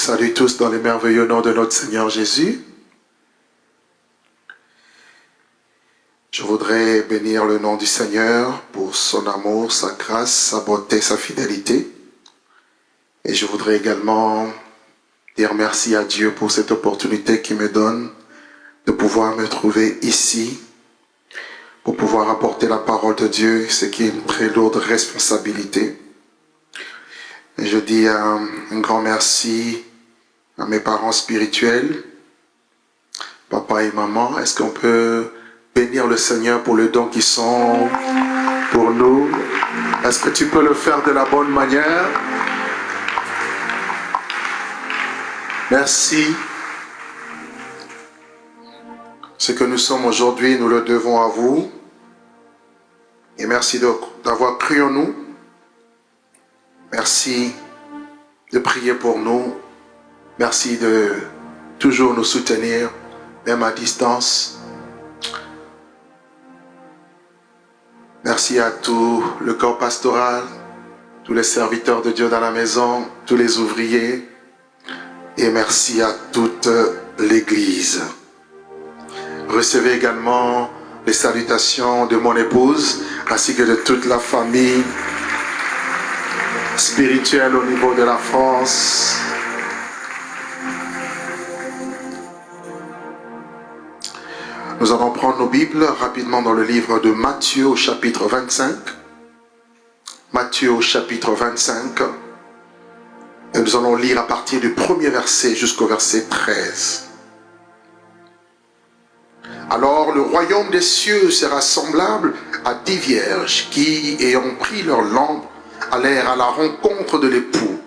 salue tous dans le merveilleux nom de notre Seigneur Jésus. Je voudrais bénir le nom du Seigneur pour son amour, sa grâce, sa bonté, sa fidélité. Et je voudrais également dire merci à Dieu pour cette opportunité qu'il me donne de pouvoir me trouver ici pour pouvoir apporter la parole de Dieu, ce qui est une très lourde responsabilité. Et je dis un grand merci à mes parents spirituels, papa et maman. Est-ce qu'on peut bénir le Seigneur pour le don qu'ils sont pour nous? Est-ce que tu peux le faire de la bonne manière? Merci. Ce que nous sommes aujourd'hui, nous le devons à vous. Et merci d'avoir cru en nous. Merci de prier pour nous. Merci de toujours nous soutenir, même à distance. Merci à tout le corps pastoral, tous les serviteurs de Dieu dans la maison, tous les ouvriers. Et merci à toute l'Église. Recevez également les salutations de mon épouse, ainsi que de toute la famille spirituelle au niveau de la France. Nous allons prendre nos Bibles rapidement dans le livre de Matthieu au chapitre 25. Matthieu au chapitre 25. Et nous allons lire à partir du premier verset jusqu'au verset 13. Alors le royaume des cieux sera semblable à 10 vierges qui, ayant pris leur lampe, allèrent à la rencontre de l'époux.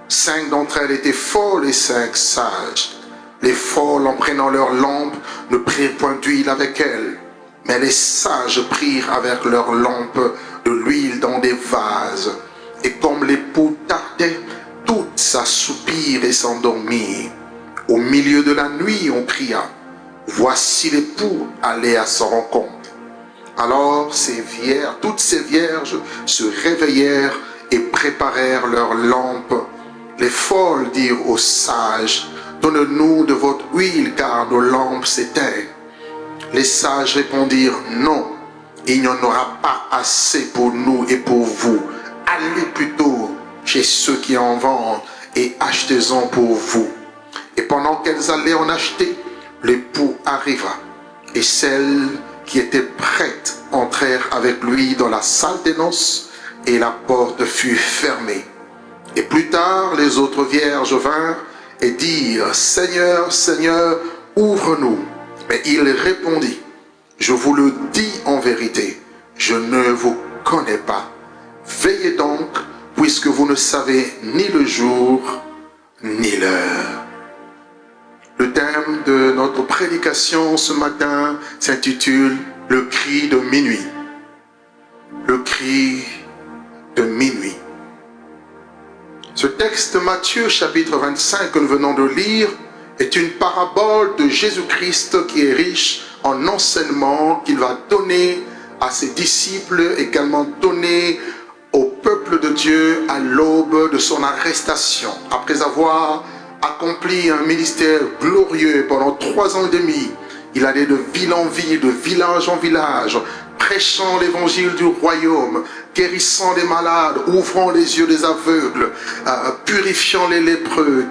5 d'entre elles étaient folles et 5 sages. Les folles, en prenant leur lampe, ne prirent point d'huile avec elles, mais les sages prirent avec leur lampe de l'huile dans des vases. Et comme l'époux tardait, toutes s'assoupirent et s'endormirent. Au milieu de la nuit, on cria: voici l'époux, allez à sa rencontre. Alors toutes ces vierges se réveillèrent et préparèrent leurs lampes. Les folles dirent aux sages: donne-nous de votre huile, car nos lampes s'éteignent. Les sages répondirent: non, il n'y en aura pas assez pour nous et pour vous. Allez plutôt chez ceux qui en vendent et achetez-en pour vous. Et pendant qu'elles allaient en acheter, l'époux arriva, et celles qui étaient prêtes entrèrent avec lui dans la salle des noces, et la porte fut fermée. Et plus tard, les autres vierges vinrent et dirent: Seigneur, Seigneur, ouvre-nous. Mais il répondit: je vous le dis en vérité, je ne vous connais pas. Veillez donc, puisque vous ne savez ni le jour, ni l'heure. Le thème de notre prédication ce matin s'intitule « Le cri de minuit ». Le cri de minuit. Ce texte, Matthieu chapitre 25 que nous venons de lire, est une parabole de Jésus-Christ qui est riche en enseignements qu'il va donner à ses disciples, également donner au peuple de Dieu à l'aube de son arrestation. Après avoir accompli un ministère glorieux pendant 3 ans et demi, il allait de ville en ville, de village en village, prêchant l'évangile du royaume, guérissant les malades, ouvrant les yeux des aveugles, purifiant les lépreux,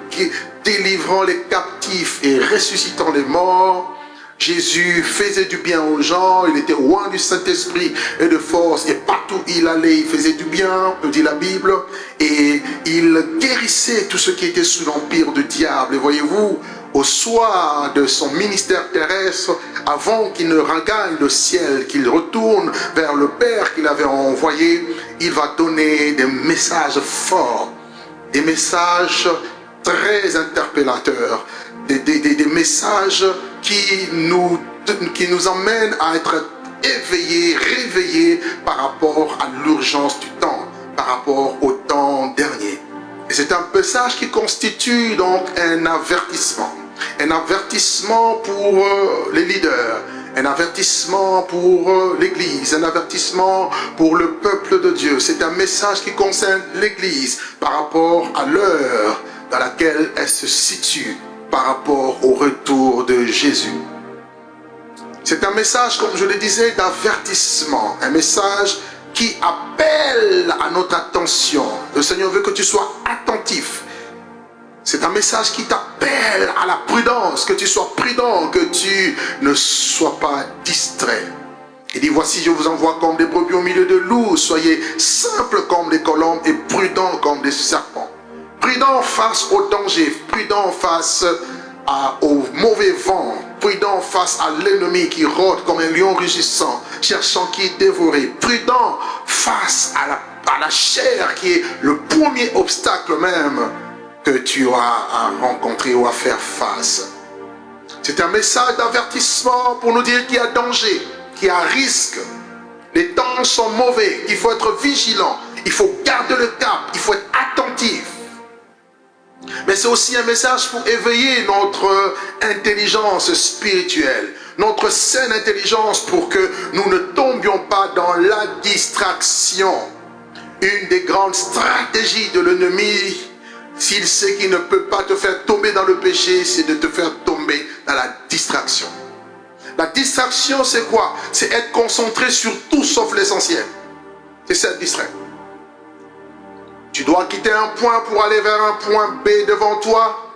délivrant les captifs et ressuscitant les morts. Jésus faisait du bien aux gens, il était loin du Saint-Esprit et de force, et partout où il allait, il faisait du bien, nous dit la Bible, et il guérissait tout ce qui était sous l'empire du diable. Et voyez-vous, au soir de son ministère terrestre, avant qu'il ne regagne le ciel, qu'il retourne vers le Père qu'il avait envoyé, il va donner des messages forts, des messages très interpellateurs, des messages qui nous emmènent à être éveillés, réveillés par rapport à l'urgence du temps, par rapport au temps dernier. Et c'est un message qui constitue donc un avertissement pour les leaders, un avertissement pour l'Église, un avertissement pour le peuple de Dieu. C'est un message qui concerne l'Église par rapport à l'heure dans laquelle elle se situe par rapport au retour de Jésus. C'est un message, comme je le disais, d'avertissement, un message qui appelle à notre attention. Le Seigneur veut que tu sois attentif. C'est un message qui t'appelle à la prudence, que tu sois prudent, que tu ne sois pas distrait. Il dit, voici, je vous envoie comme des brebis au milieu de loups. Soyez simples comme des colombes et prudents comme des serpents. Prudents face au danger, prudents face au mauvais vent, prudent face à l'ennemi qui rôde comme un lion rugissant, cherchant qui dévorer, prudent face à la chair qui est le premier obstacle même que tu as à rencontrer ou à faire face. C'est un message d'avertissement pour nous dire qu'il y a danger, qu'il y a risque. Les temps sont mauvais, il faut être vigilant, il faut garder le cap, il faut être attentif. Mais c'est aussi un message pour éveiller notre intelligence spirituelle, notre saine intelligence pour que nous ne tombions pas dans la distraction. Une des grandes stratégies de l'ennemi, s'il sait qu'il ne peut pas te faire tomber dans le péché, c'est de te faire tomber dans la distraction. La distraction, c'est quoi? C'est être concentré sur tout sauf l'essentiel. C'est ça, distrait. Tu dois quitter un point pour aller vers un point B devant toi.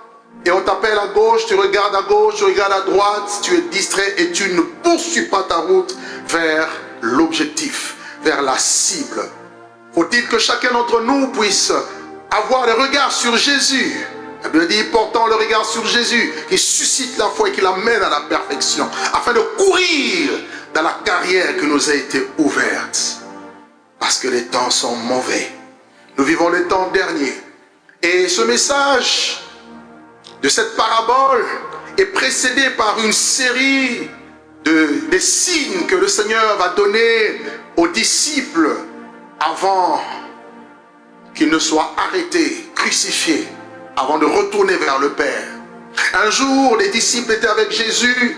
Et on t'appelle à gauche, tu regardes à gauche, tu regardes à droite, tu es distrait et tu ne poursuis pas ta route vers l'objectif, vers la cible. Faut-il que chacun d'entre nous puisse avoir le regard sur Jésus. La Bible dit, portant le regard sur Jésus, qui suscite la foi et qui l'amène à la perfection, afin de courir dans la carrière qui nous a été ouverte. Parce que les temps sont mauvais. Nous vivons les temps derniers. Et ce message de cette parabole est précédé par une série des signes que le Seigneur va donner aux disciples avant qu'ils ne soient arrêtés, crucifiés, avant de retourner vers le Père. Un jour, les disciples étaient avec Jésus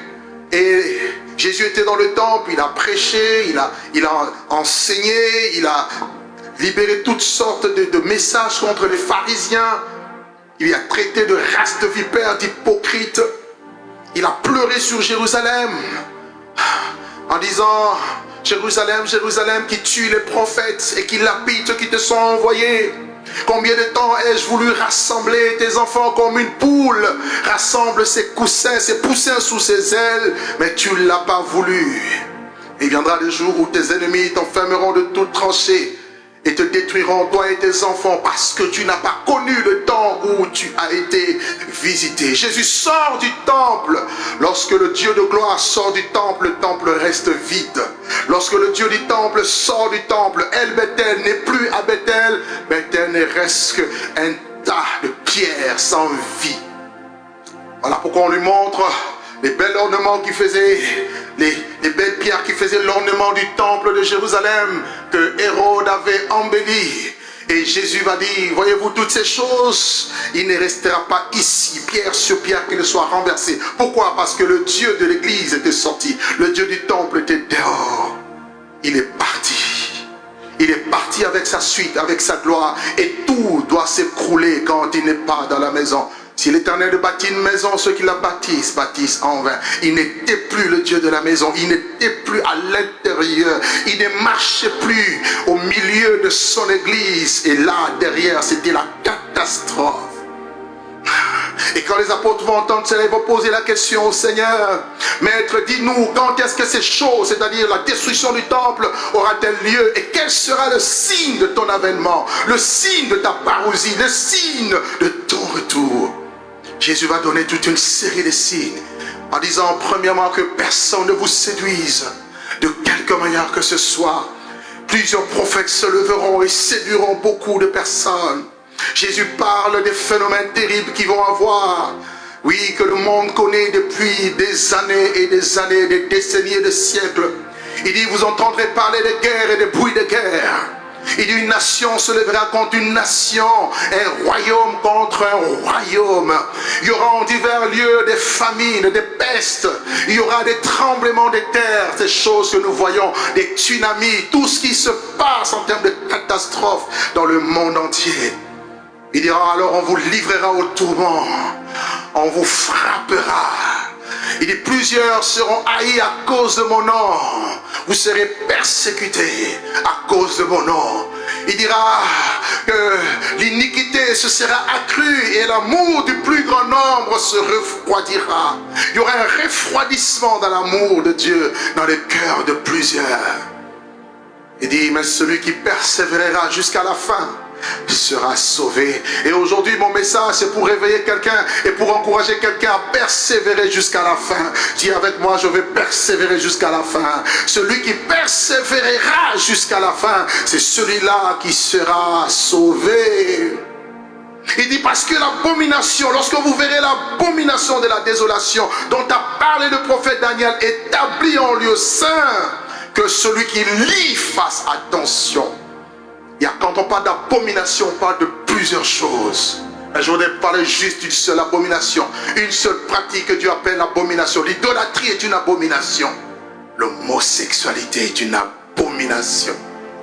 et Jésus était dans le temple, il a prêché, il a enseigné, il a libéré toutes sortes de messages contre les pharisiens. Il a traité de race de vipères, d'hypocrites. Il a pleuré sur Jérusalem en disant, Jérusalem, Jérusalem, qui tue les prophètes et qui lapide ceux qui te sont envoyés. Combien de temps ai-je voulu rassembler tes enfants comme une poule rassemble ses coussins, ses poussins sous ses ailes, mais tu ne l'as pas voulu. Il viendra le jour où tes ennemis t'enfermeront de toutes tranchées et te détruiront, toi et tes enfants, parce que tu n'as pas connu le temps où tu as été visité. Jésus sort du temple. Lorsque le Dieu de gloire sort du temple, le temple reste vide. Lorsque le Dieu du temple sort du temple, El Bethel n'est plus à Bethel. Bethel ne reste qu'un tas de pierres sans vie. Voilà pourquoi on lui montre les bels ornements qui faisaient, les belles pierres qui faisaient l'ornement du temple de Jérusalem, que Hérode avait embelli. Et Jésus va dire, voyez-vous toutes ces choses, il ne restera pas ici, pierre sur pierre, qui ne soit renversé. Pourquoi? Parce que le Dieu de l'église était sorti, le Dieu du temple était dehors. Il est parti. Il est parti avec sa suite, avec sa gloire, et tout doit s'écrouler quand il n'est pas dans la maison. Si l'Éternel bâtit une maison, ceux qui la bâtissent en vain. Il n'était plus le Dieu de la maison. Il n'était plus à l'intérieur. Il ne marchait plus au milieu de son église. Et là, derrière, c'était la catastrophe. Et quand les apôtres vont entendre cela, ils vont poser la question au Seigneur. Maître, dis-nous, quand est-ce que ces choses, c'est-à-dire la destruction du temple, aura-t-elle lieu? Et quel sera le signe de ton avènement? Le signe de ta parousie? Le signe de ton retour? Jésus va donner toute une série de signes en disant premièrement que personne ne vous séduise de quelque manière que ce soit. Plusieurs prophètes se leveront et séduiront beaucoup de personnes. Jésus parle des phénomènes terribles qui vont avoir. Oui, que le monde connaît depuis des années et des années, des décennies et des siècles. Il dit, vous entendrez parler de guerre et de bruits de guerre. Il dit, une nation se lèvera contre une nation, un royaume contre un royaume. Il y aura en divers lieux des famines, des pestes. Il y aura des tremblements de terre, ces choses que nous voyons, des tsunamis, tout ce qui se passe en termes de catastrophes dans le monde entier. Il dira alors on vous livrera au tourment, on vous frappera. Il dit plusieurs seront haïs à cause de mon nom. Vous serez persécutés à cause de mon nom. Il dira que l'iniquité se sera accrue et l'amour du plus grand nombre se refroidira. Il y aura un refroidissement dans l'amour de Dieu dans les cœurs de plusieurs. Il dit mais celui qui persévérera jusqu'à la fin sera sauvé. Et aujourd'hui mon message c'est pour réveiller quelqu'un et pour encourager quelqu'un à persévérer jusqu'à la fin. Dis avec moi, je vais persévérer jusqu'à la fin. Celui qui persévérera jusqu'à la fin, c'est celui-là qui sera sauvé. Il dit parce que l'abomination, lorsque vous verrez l'abomination de la désolation dont a parlé le prophète Daniel, établie en lieu saint, que celui qui lit fasse attention. Quand on parle d'abomination, on parle de plusieurs choses. Mais je voudrais parler juste d'une seule abomination. Une seule pratique que Dieu appelle l'abomination. L'idolâtrie est une abomination. L'homosexualité est une abomination.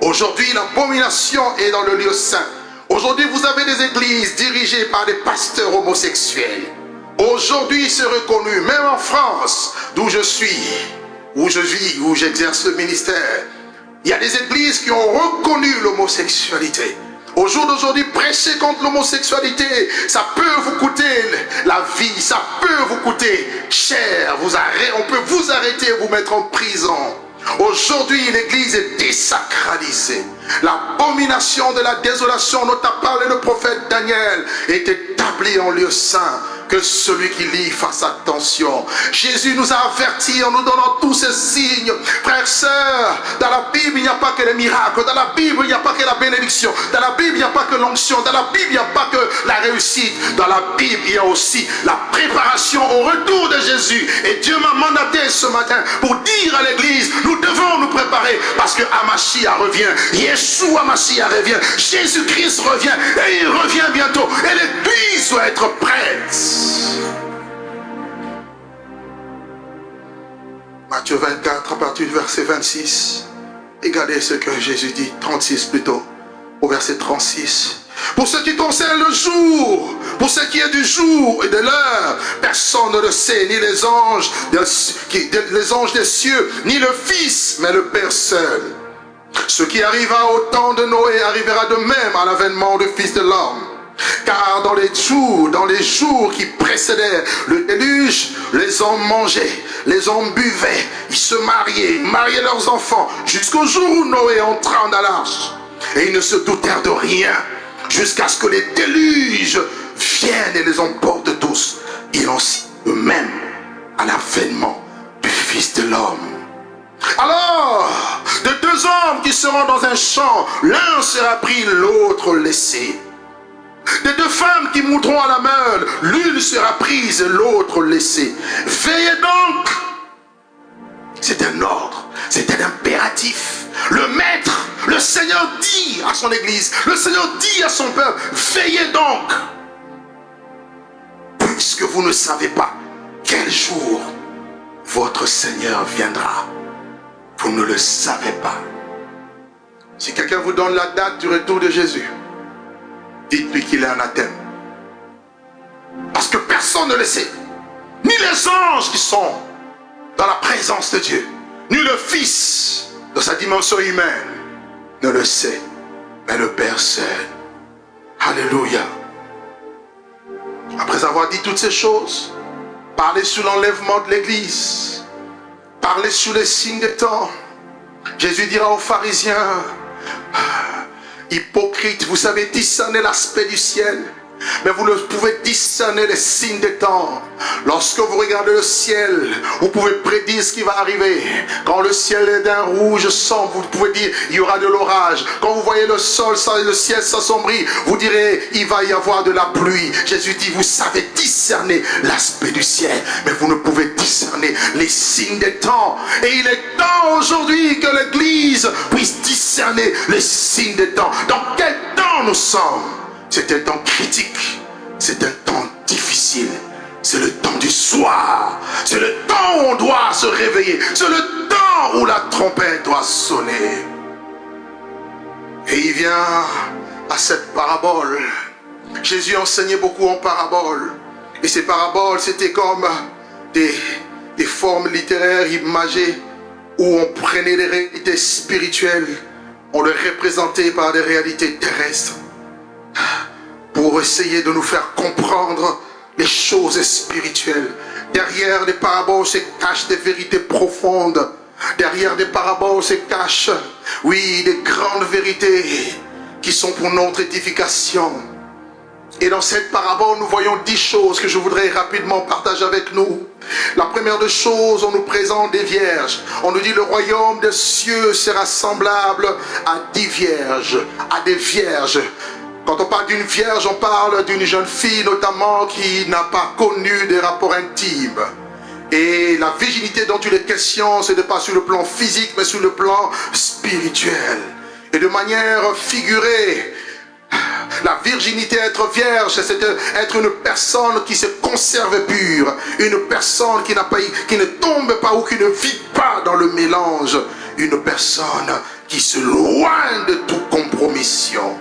Aujourd'hui, l'abomination est dans le lieu saint. Aujourd'hui, vous avez des églises dirigées par des pasteurs homosexuels. Aujourd'hui, c'est reconnu, même en France, d'où je suis, où je vis, où j'exerce le ministère. Il y a des églises qui ont reconnu l'homosexualité. Au jour d'aujourd'hui, prêcher contre l'homosexualité, ça peut vous coûter la vie, ça peut vous coûter cher. On peut vous arrêter et vous mettre en prison. Aujourd'hui, l'église est désacralisée. L'abomination de la désolation dont a parlé le prophète Daniel est établie en lieu saint. Que celui qui lit fasse attention. Jésus nous a avertis en nous donnant tous ces signes. Frères, sœurs, dans la Bible, il n'y a pas que les miracles. Dans la Bible, il n'y a pas que la bénédiction. Dans la Bible, il n'y a pas que l'onction. Dans la Bible, il n'y a pas que la réussite. Dans la Bible, il y a aussi la préparation au retour de Jésus. Et Dieu m'a mandaté ce matin pour dire à l'église, nous devons nous préparer parce que Amashia revient. Yeshua Amashia revient. Jésus-Christ revient. Et il revient bientôt. Et l'église doit être prête. Matthieu 24 à partir du verset 26. Regardez ce que Jésus dit, 36 plutôt, au verset 36. Pour ce qui concerne le jour, pour ce qui est du jour et de l'heure, personne ne le sait, ni les anges des cieux, ni le Fils, mais le Père seul. Ce qui arriva au temps de Noé arrivera de même à l'avènement du Fils de l'homme. Car dans les jours qui précédèrent le déluge, les hommes mangeaient, les hommes buvaient, ils se mariaient leurs enfants, jusqu'au jour où Noé entra dans l'arche. Et ils ne se doutèrent de rien, jusqu'à ce que les déluges viennent et les emportent tous. Ils en sont eux-mêmes à l'avènement du Fils de l'homme. Alors, de deux hommes qui seront dans un champ, l'un sera pris, l'autre laissé. De deux femmes qui monteront à la meule, l'une sera prise et l'autre laissée. Veillez donc. C'est un ordre, c'est un impératif. Le maître, le Seigneur dit à son église, le Seigneur dit à son peuple, veillez donc. Puisque vous ne savez pas quel jour votre Seigneur viendra. Vous ne le savez pas. Si quelqu'un vous donne la date du retour de Jésus, dites-lui qu'il est anathème. Parce que personne ne le sait. Ni les anges qui sont dans la présence de Dieu, ni le Fils de sa dimension humaine ne le sait, mais le Père seul. Alléluia. Après avoir dit toutes ces choses, parler sur l'enlèvement de l'église, parler sur les signes des temps, Jésus dira aux pharisiens, hypocrite, vous savez discerner l'aspect du ciel, mais vous ne pouvez discerner les signes des temps. Lorsque vous regardez le ciel, vous pouvez prédire ce qui va arriver. Quand le ciel est d'un rouge sombre, vous pouvez dire il y aura de l'orage. Quand vous voyez le ciel s'assombrit, vous direz il va y avoir de la pluie. Jésus dit vous savez discerner l'aspect du ciel, mais vous ne pouvez discerner les signes des temps. Et il est temps aujourd'hui que l'Église puisse discerner les signes des temps. Dans quel temps nous sommes? C'est un temps critique, c'est un temps difficile, c'est le temps du soir, c'est le temps où on doit se réveiller, c'est le temps où la trompette doit sonner. Et il vient à cette parabole, Jésus enseignait beaucoup en paraboles. Et ces paraboles, c'était comme des formes littéraires imagées où on prenait des réalités spirituelles, on les représentait par des réalités terrestres pour essayer de nous faire comprendre les choses spirituelles. Derrière les paraboles se cachent des vérités profondes. Derrière des paraboles se cachent, oui, des grandes vérités qui sont pour notre édification. Et dans cette parabole, nous voyons 10 choses que je voudrais rapidement partager avec nous. La première des choses, on nous présente des vierges. On nous dit le royaume des cieux sera semblable à 10 vierges, à des vierges. Quand on parle d'une vierge, on parle d'une jeune fille notamment qui n'a pas connu des rapports intimes. Et la virginité dont il est question, ce n'est pas sur le plan physique, mais sur le plan spirituel. Et de manière figurée, la virginité, être vierge, c'est être une personne qui se conserve pure, une personne qui ne tombe pas ou qui ne vit pas dans le mélange, une personne qui se loigne de toute compromission.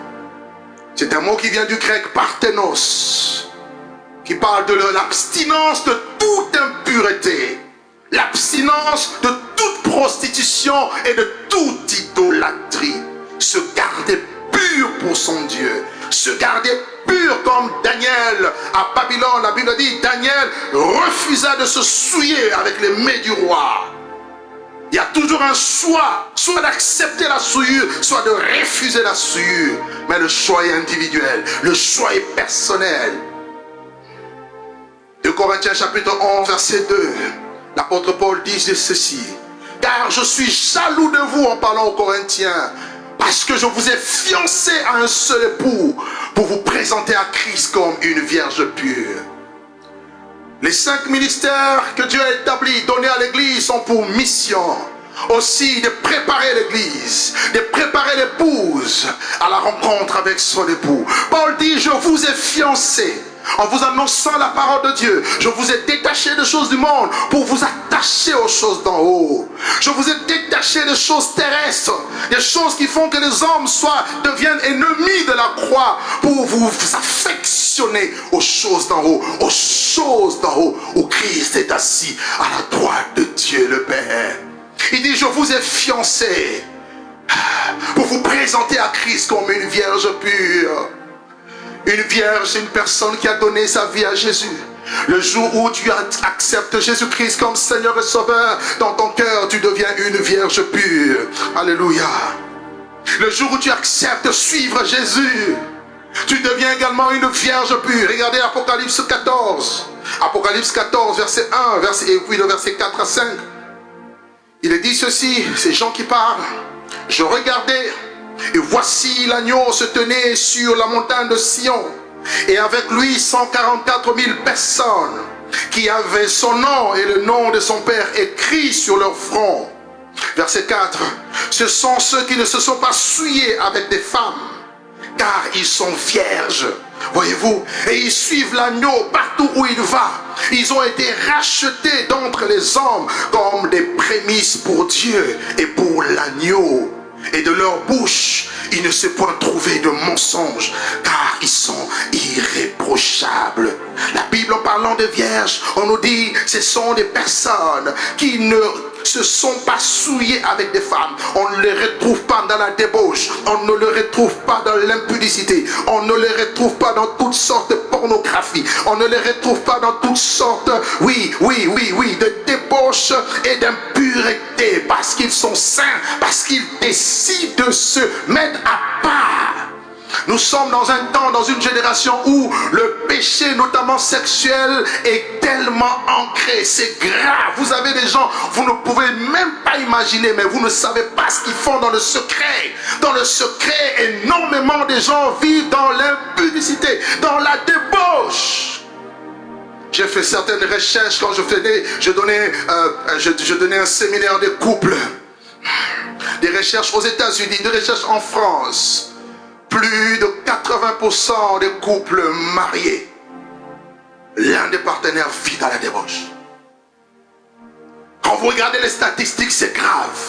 C'est un mot qui vient du grec parthénos, qui parle de l'abstinence de toute impureté, l'abstinence de toute prostitution et de toute idolâtrie, se garder pur pour son Dieu, se garder pur comme Daniel à Babylone. La Bible dit Daniel refusa de se souiller avec les mets du roi. Il y a toujours un choix, soit d'accepter la souillure, soit de refuser la souillure. Mais le choix est individuel, le choix est personnel. 2 Corinthiens chapitre 11 verset 2, l'apôtre Paul dit ceci: car je suis jaloux de vous, en parlant aux Corinthiens, parce que je vous ai fiancé à un seul époux pour vous présenter à Christ comme une vierge pure. Les 5 ministères que Dieu a établis, donnés à l'église, sont pour mission aussi de préparer l'église, de préparer l'épouse à la rencontre avec son époux. Paul dit: je vous ai fiancé en vous annonçant la parole de Dieu. Je vous ai détaché des choses du monde pour vous attacher aux choses d'en haut. Je vous ai détaché des choses terrestres, des choses qui font que les hommes deviennent ennemis de la croix, pour vous affectionner aux choses d'en haut, où Christ est assis à la droite de Dieu le Père. Il dit: je vous ai fiancé pour vous présenter à Christ comme une vierge pure. Une vierge, c'est une personne qui a donné sa vie à Jésus. Le jour où tu acceptes Jésus-Christ comme Seigneur et Sauveur, dans ton cœur, tu deviens une vierge pure. Alléluia. Le jour où tu acceptes de suivre Jésus, tu deviens également une vierge pure. Regardez Apocalypse 14. Apocalypse 14, verset 1, et puis le verset 4 à 5. Il est dit ceci, c'est Jean qui parle. Je regardais, et voici l'agneau se tenait sur la montagne de Sion, et avec lui 144 000 personnes qui avaient son nom et le nom de son Père écrit sur leur front. Verset 4. Ce sont ceux qui ne se sont pas souillés avec des femmes, car ils sont vierges. Voyez-vous, et ils suivent l'agneau partout où il va. Ils ont été rachetés d'entre les hommes comme des prémices pour Dieu et pour l'agneau. Et de leur bouche, il ne s'est point trouvé de mensonge, car ils sont irréprochables. La Bible, en parlant de vierges, on nous dit, ce sont des personnes qui ne se sont pas souillées avec des femmes. On ne les retrouve pas dans la débauche, on ne les retrouve pas dans l'impudicité, on ne les retrouve pas dans toutes sortes de pornographie, on ne les retrouve pas dans toutes sortes, de débauche et d'impureté, parce qu'ils sont saints, parce qu'ils décident de se mettre à part. Nous sommes dans un temps, dans une génération où le péché, notamment sexuel, est tellement ancré. C'est grave. Vous avez des gens, vous ne pouvez même pas imaginer, mais vous ne savez pas ce qu'ils font dans le secret. Dans le secret, énormément de gens vivent dans l'impudicité, dans la débauche. J'ai fait certaines recherches quand je donnais un séminaire de couple. Des recherches aux États-Unis, des recherches en France. Plus de 80% des couples mariés, l'un des partenaires vit dans la débauche. Quand vous regardez les statistiques, c'est grave.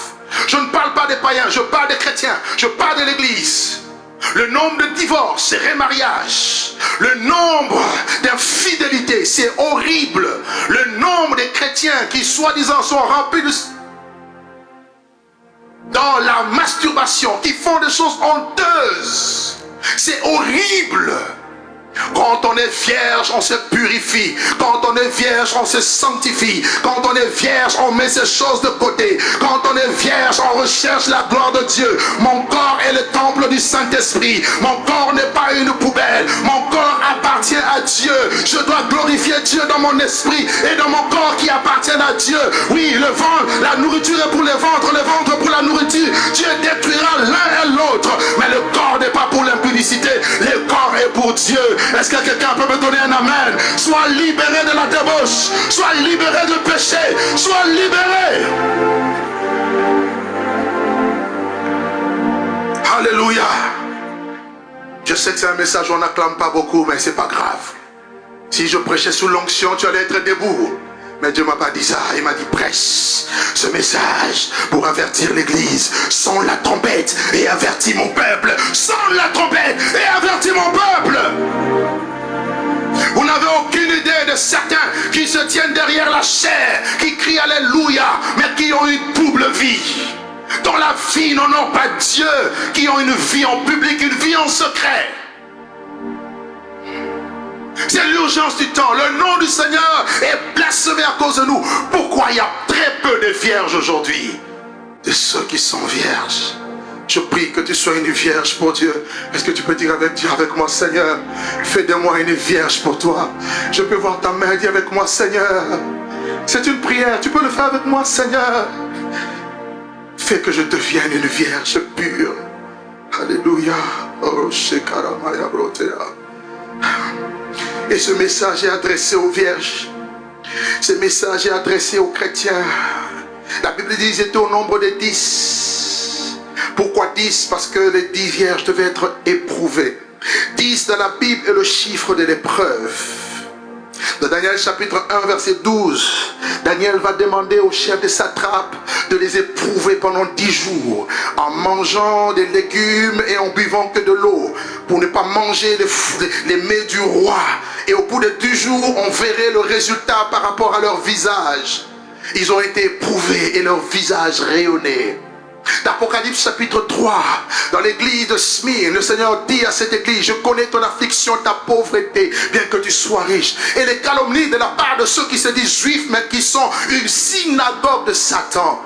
Je ne parle pas des païens, je parle des chrétiens, je parle de l'église. Le nombre de divorces, c'est remariage. Le nombre d'infidélités, c'est horrible. Le nombre de chrétiens qui soi-disant sont remplis dans la masturbation, qui font des choses honteuses. C'est horrible. Quand on est vierge, on se purifie. Quand on est vierge, on se sanctifie. Quand on est vierge, on met ces choses de côté. Quand on est vierge, on recherche la gloire de Dieu. Mon corps est le temple du Saint-Esprit. Mon corps n'est pas une poubelle. Mon corps appartient à Dieu. Je dois glorifier Dieu dans mon esprit et dans mon corps qui appartiennent à Dieu. Oui, le ventre, la nourriture est pour le ventre pour la nourriture. Dieu détruira l'un et l'autre. Mais le corps n'est pas pour l'impudicité. Le corps est pour Dieu. Est-ce que quelqu'un peut me donner un amen? Sois libéré de la débauche, sois libéré du péché, sois libéré. Alléluia. Je sais que c'est un message où on n'acclame pas beaucoup, mais c'est pas grave. Si je prêchais sous l'onction, tu allais être debout. Mais Dieu m'a pas dit ça, il m'a dit prêche ce message pour avertir l'église. Sonne la trompette et avertis mon peuple. Sonne la trompette et avertis mon peuple. Vous n'avez aucune idée de certains qui se tiennent derrière la chair, qui crient Alléluia, mais qui ont une double vie. Dans la vie n'honorent pas Dieu, qui ont une vie en public, une vie en secret. C'est l'urgence du temps. Le nom du Seigneur est blasphémé à cause de nous. Pourquoi il y a très peu de vierges aujourd'hui? De ceux qui sont vierges. Je prie que tu sois une vierge pour Dieu. Est-ce que tu peux dire avec Dieu, avec moi, Seigneur, fais de moi une vierge pour toi. Je peux voir ta main, dis avec moi, Seigneur. C'est une prière, tu peux le faire avec moi, Seigneur. Fais que je devienne une vierge pure. Alléluia. Oh, Shekaramaya Brotea. Et ce message est adressé aux vierges. Ce message est adressé aux chrétiens. La Bible dit qu'ils étaient au nombre de 10. Pourquoi 10? Parce que les 10 vierges devaient être éprouvées. 10 dans la Bible est le chiffre de l'épreuve. Dans Daniel chapitre 1 verset 12, Daniel va demander au chef des satrapes de les éprouver pendant 10 jours en mangeant des légumes et en buvant que de l'eau pour ne pas manger les mets du roi. Et au bout de 10 jours, on verrait le résultat par rapport à leur visage. Ils ont été éprouvés et leur visage rayonnait. D'Apocalypse chapitre 3, dans l'église de Smyrne, le Seigneur dit à cette église: je connais ton affliction, ta pauvreté, bien que tu sois riche. Et les calomnies de la part de ceux qui se disent juifs, mais qui sont une synagogue de Satan.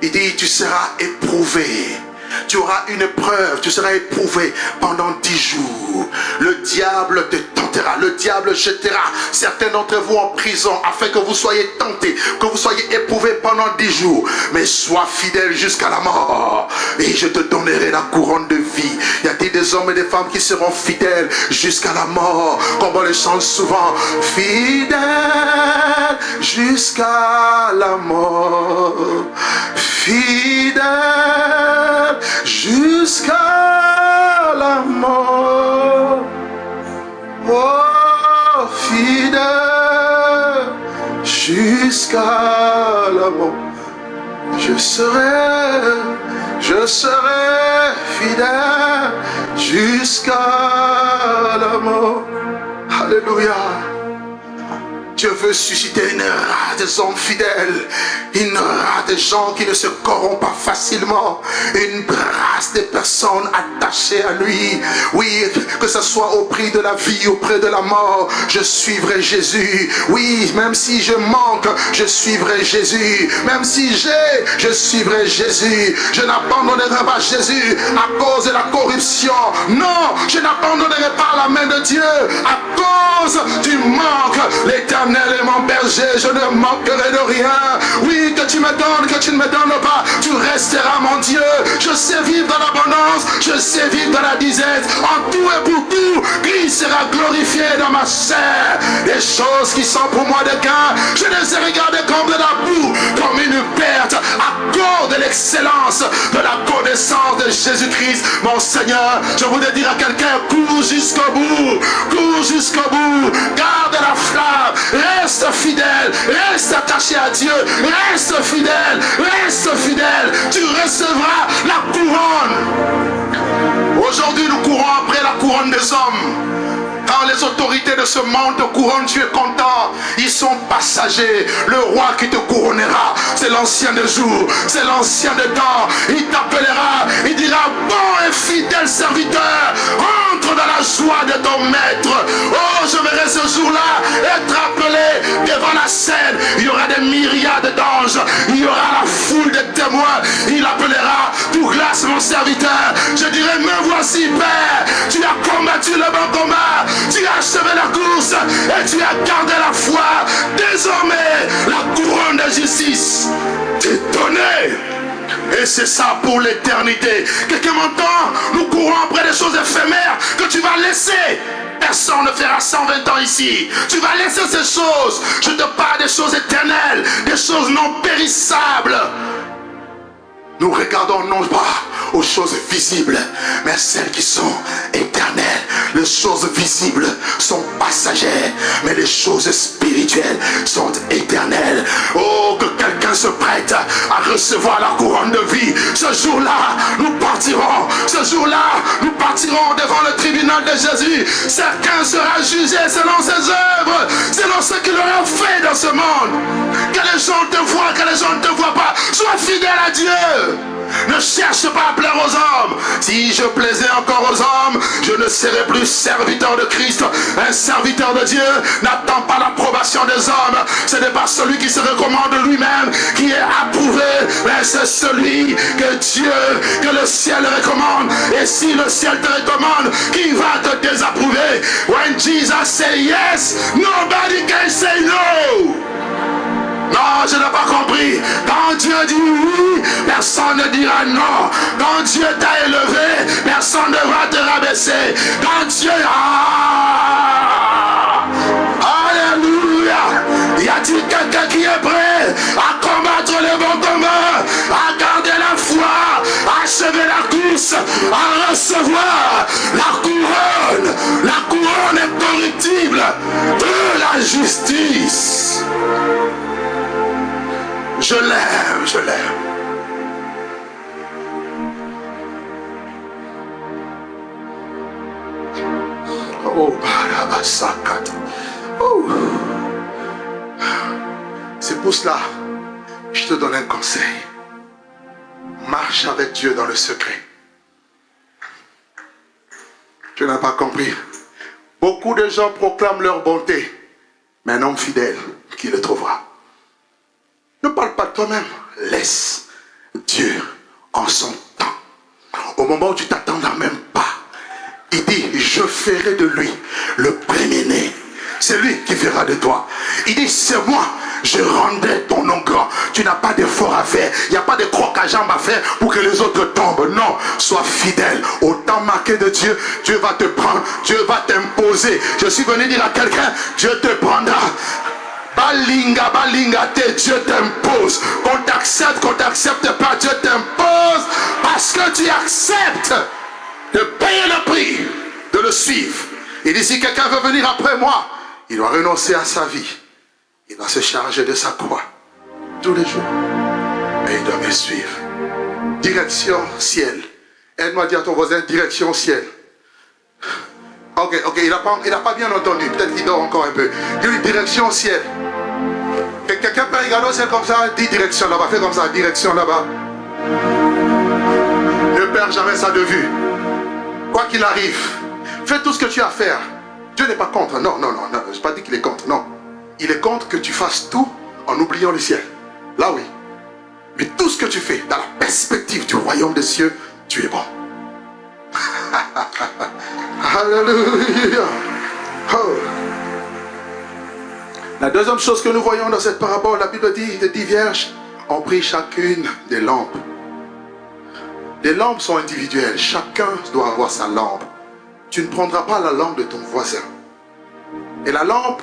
Il dit: tu seras éprouvé. Tu auras une épreuve, tu seras éprouvé pendant 10 jours. Le diable te tentera, le diable jettera certains d'entre vous en prison afin que vous soyez tentés, que vous soyez éprouvés pendant 10 jours. Mais sois fidèle jusqu'à la mort et je te donnerai la couronne de vie. Y a-t-il des hommes et des femmes qui seront fidèles jusqu'à la mort, comme on le chante souvent? Fidèle jusqu'à la mort, fidèle jusqu'à la mort. Oh, fidèle jusqu'à la mort. Je serai fidèle jusqu'à la mort. Alléluia. Dieu veut susciter une race d'hommes fidèles, une race de gens qui ne se corrompent pas facilement, une race de personnes attachées à lui. Oui, que ce soit au prix de la vie, au prix de la mort, je suivrai Jésus. Oui, même si je manque, je suivrai Jésus. Même si je suivrai Jésus. Je n'abandonnerai pas Jésus à cause de la corruption. Non, je n'abandonnerai pas la main de Dieu à cause du manque. L'Éternel est mon berger, je ne manquerai de rien. Oui, que tu me donnes, que tu ne me donnes pas, tu resteras mon Dieu. Je sais vivre dans l'abondance, je sais vivre dans la disette. En tout et pour tout, Christ sera glorifié dans ma chair. Les choses qui sont pour moi de gain, je les ai regardées comme de la boue, comme une perte, à cause de l'excellence de la connaissance de Jésus-Christ, mon Seigneur. Je voudrais dire à quelqu'un: cours jusqu'au bout, cours jusqu'au bout, garde la flamme. Reste fidèle, reste attaché à Dieu, reste fidèle, tu recevras la couronne. Oh Aujourd'hui, nous courons après la couronne des hommes. Quand les autorités de ce monde te couronnent, tu es content. Ils sont passagers. Le roi qui te couronnera, c'est l'ancien des jours, c'est l'ancien des temps. Il t'appellera, il dira: bon et fidèle serviteur, entre dans la joie de ton maître. Oh, je verrai ce jour-là être appelé devant la scène. Il y aura des myriades d'anges, il y aura la foule de témoins. Il appellera: Douglas, mon serviteur. Je dirai: me voici, Père. Tu as combattu le bon combat. Tu as achevé la course et tu as gardé la foi. Désormais, la couronne de justice t'est donnée. Et c'est ça pour l'éternité. Quelqu'un m'entend? Nous courons après des choses éphémères que tu vas laisser. Personne ne fera 120 ans ici. Tu vas laisser ces choses. Je te parle des choses éternelles, des choses non périssables. Nous regardons non pas aux choses visibles, mais celles qui sont éternelles. Les choses visibles sont passagères, mais les choses spirituelles sont éternelles. Oh, que quelqu'un se prête à recevoir la couronne de vie. Ce jour-là, nous partirons. Ce jour-là, nous partirons devant le tribunal de Jésus. Chacun sera jugé selon ses œuvres, selon ce qu'il aura fait dans ce monde. Que les gens te voient, que les gens ne te voient pas. Sois fidèle à Dieu. Ne cherche pas à plaire aux hommes. Si je plaisais encore aux hommes, je ne serais plus serviteur de Christ. Un serviteur de Dieu n'attend pas l'approbation des hommes. Ce n'est pas celui qui se recommande lui-même qui est approuvé, mais c'est celui que Dieu, que le ciel recommande. Et si le ciel te recommande, qui va te désapprouver? When Jesus say yes, nobody can say no. Non, je n'ai pas compris. Quand Dieu dit oui, personne ne dira non. Quand Dieu t'a élevé, personne ne va te rabaisser. Quand Dieu... Alléluia. Y a-t-il quelqu'un qui est prêt à combattre le bon combat, à garder la foi, à achever la course, à recevoir la couronne incorruptible de la justice? Je l'aime, je l'aime. Oh, Barabasakat. Oh. C'est pour cela, je te donne un conseil. Marche avec Dieu dans le secret. Tu n'as pas compris. Beaucoup de gens proclament leur bonté, mais un homme fidèle, qui le trouvera? Ne parle pas de toi-même. Laisse Dieu en son temps. Au moment où tu t'attendras même pas, il dit: je ferai de lui le premier-né. C'est lui qui fera de toi. Il dit: c'est moi, je rendrai ton nom grand. Tu n'as pas d'effort à faire. Il n'y a pas de croc à jambe à faire pour que les autres tombent. Non, sois fidèle. Au temps marqué de Dieu, Dieu va te prendre. Dieu va t'imposer. Je suis venu dire à quelqu'un: Dieu te prendra. Balinga, balinga, Dieu t'impose. Qu'on t'accepte pas, Dieu t'impose. Parce que tu acceptes de payer le prix, de le suivre. Il dit: si quelqu'un veut venir après moi, il doit renoncer à sa vie. Il doit se charger de sa croix tous les jours. Et il doit me suivre. Direction ciel. Aide-moi à dire à ton voisin: direction ciel. Ok, il n'a pas bien entendu. Peut-être qu'il dort encore un peu. Dis-lui: direction ciel. Quelqu'un peut regarder au ciel comme ça? Dis: direction là-bas. Fais comme ça: direction là-bas. Ne perds jamais ça de vue. Quoi qu'il arrive, fais tout ce que tu as à faire. Dieu n'est pas contre. Non. Je n'ai pas dit qu'il est contre. Non. Il est contre que tu fasses tout en oubliant le ciel. Là oui. Mais tout ce que tu fais dans la perspective du royaume des cieux, tu es bon. Alléluia. Oh. La deuxième chose que nous voyons dans cette parabole, la Bible dit: les 10 vierges ont pris chacune des lampes. Les lampes sont individuelles. Chacun doit avoir sa lampe. Tu ne prendras pas la lampe de ton voisin. Et la lampe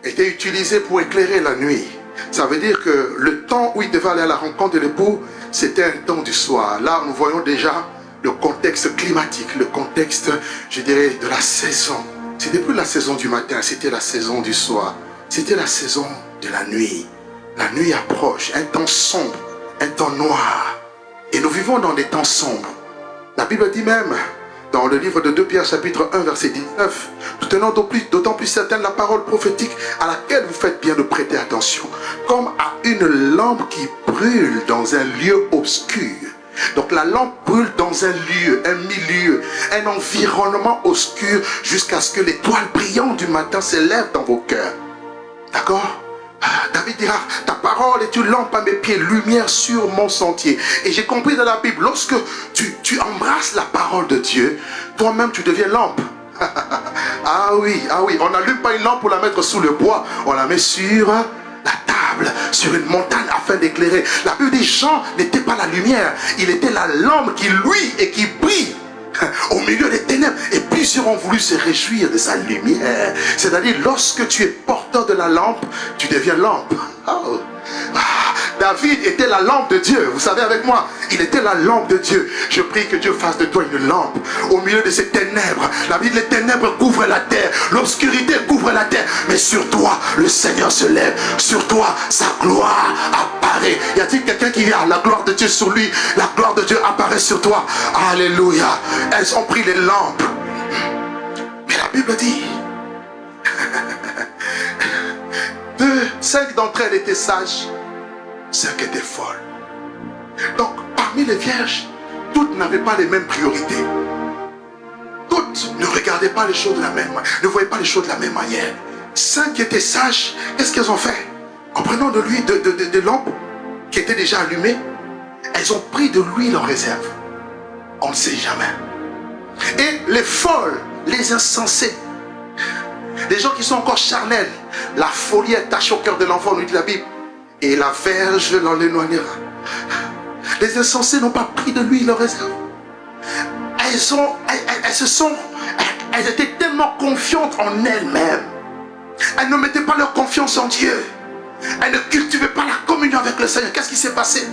était utilisée pour éclairer la nuit. Ça veut dire que le temps où il devait aller à la rencontre de l'époux, c'était un temps du soir. Là, nous voyons déjà le contexte climatique, le contexte, je dirais, de la saison. C'était plus la saison du matin, c'était la saison du soir. C'était la saison de la nuit. La nuit approche, un temps sombre, un temps noir. Et nous vivons dans des temps sombres. La Bible dit même, dans le livre de 2 Pierre chapitre 1 verset 19, tenant d'autant plus certaine la parole prophétique à laquelle vous faites bien de prêter attention, comme à une lampe qui brûle dans un lieu obscur. Donc la lampe brûle dans un lieu, un milieu, un environnement obscur jusqu'à ce que l'étoile brillante du matin s'élève dans vos cœurs. D'accord? David dira, ta parole est une lampe à mes pieds, lumière sur mon sentier. Et j'ai compris dans la Bible, lorsque tu embrasses la parole de Dieu, toi-même tu deviens lampe. Ah oui, on n'allume pas une lampe pour la mettre sous le bois, on la met sur la table, sur une montagne afin d'éclairer. La Bible dit, Jean n'était pas la lumière, il était la lampe qui luit et qui brille au milieu des ténèbres. Et plusieurs ont voulu se réjouir de sa lumière. C'est-à-dire, lorsque tu es porteur de la lampe, tu deviens lampe. Oh. David était la lampe de Dieu. Vous savez avec moi, il était la lampe de Dieu. Je prie que Dieu fasse de toi une lampe au milieu de ces ténèbres. La Bible, les ténèbres couvrent la terre, l'obscurité couvre la terre, mais sur toi le Seigneur se lève, sur toi sa gloire apparaît. Y a-t-il quelqu'un qui a la gloire de Dieu sur lui? La gloire de Dieu apparaît sur toi. Alléluia. Elles ont pris les lampes, mais la Bible dit 5 d'entre elles étaient sages, 5 étaient folles. Donc parmi les vierges, toutes n'avaient pas les mêmes priorités. Toutes ne regardaient pas les choses de la même manière, ne voyaient pas les choses de la même manière. 5 qui étaient sages, qu'est-ce qu'elles ont fait? En prenant de l'huile, de lampes qui étaient déjà allumées, elles ont pris de l'huile en réserve. On ne sait jamais. Et les folles, les insensés, les gens qui sont encore charnels, la folie est attachée au cœur de l'enfant, nous dit la Bible, et la verge l'en éloignera. Les insensés n'ont pas pris de l'huile en réserve. Elles étaient tellement confiantes en elles-mêmes. Elles ne mettaient pas leur confiance en Dieu. Elles ne cultivaient pas la communion avec le Seigneur. Qu'est-ce qui s'est passé?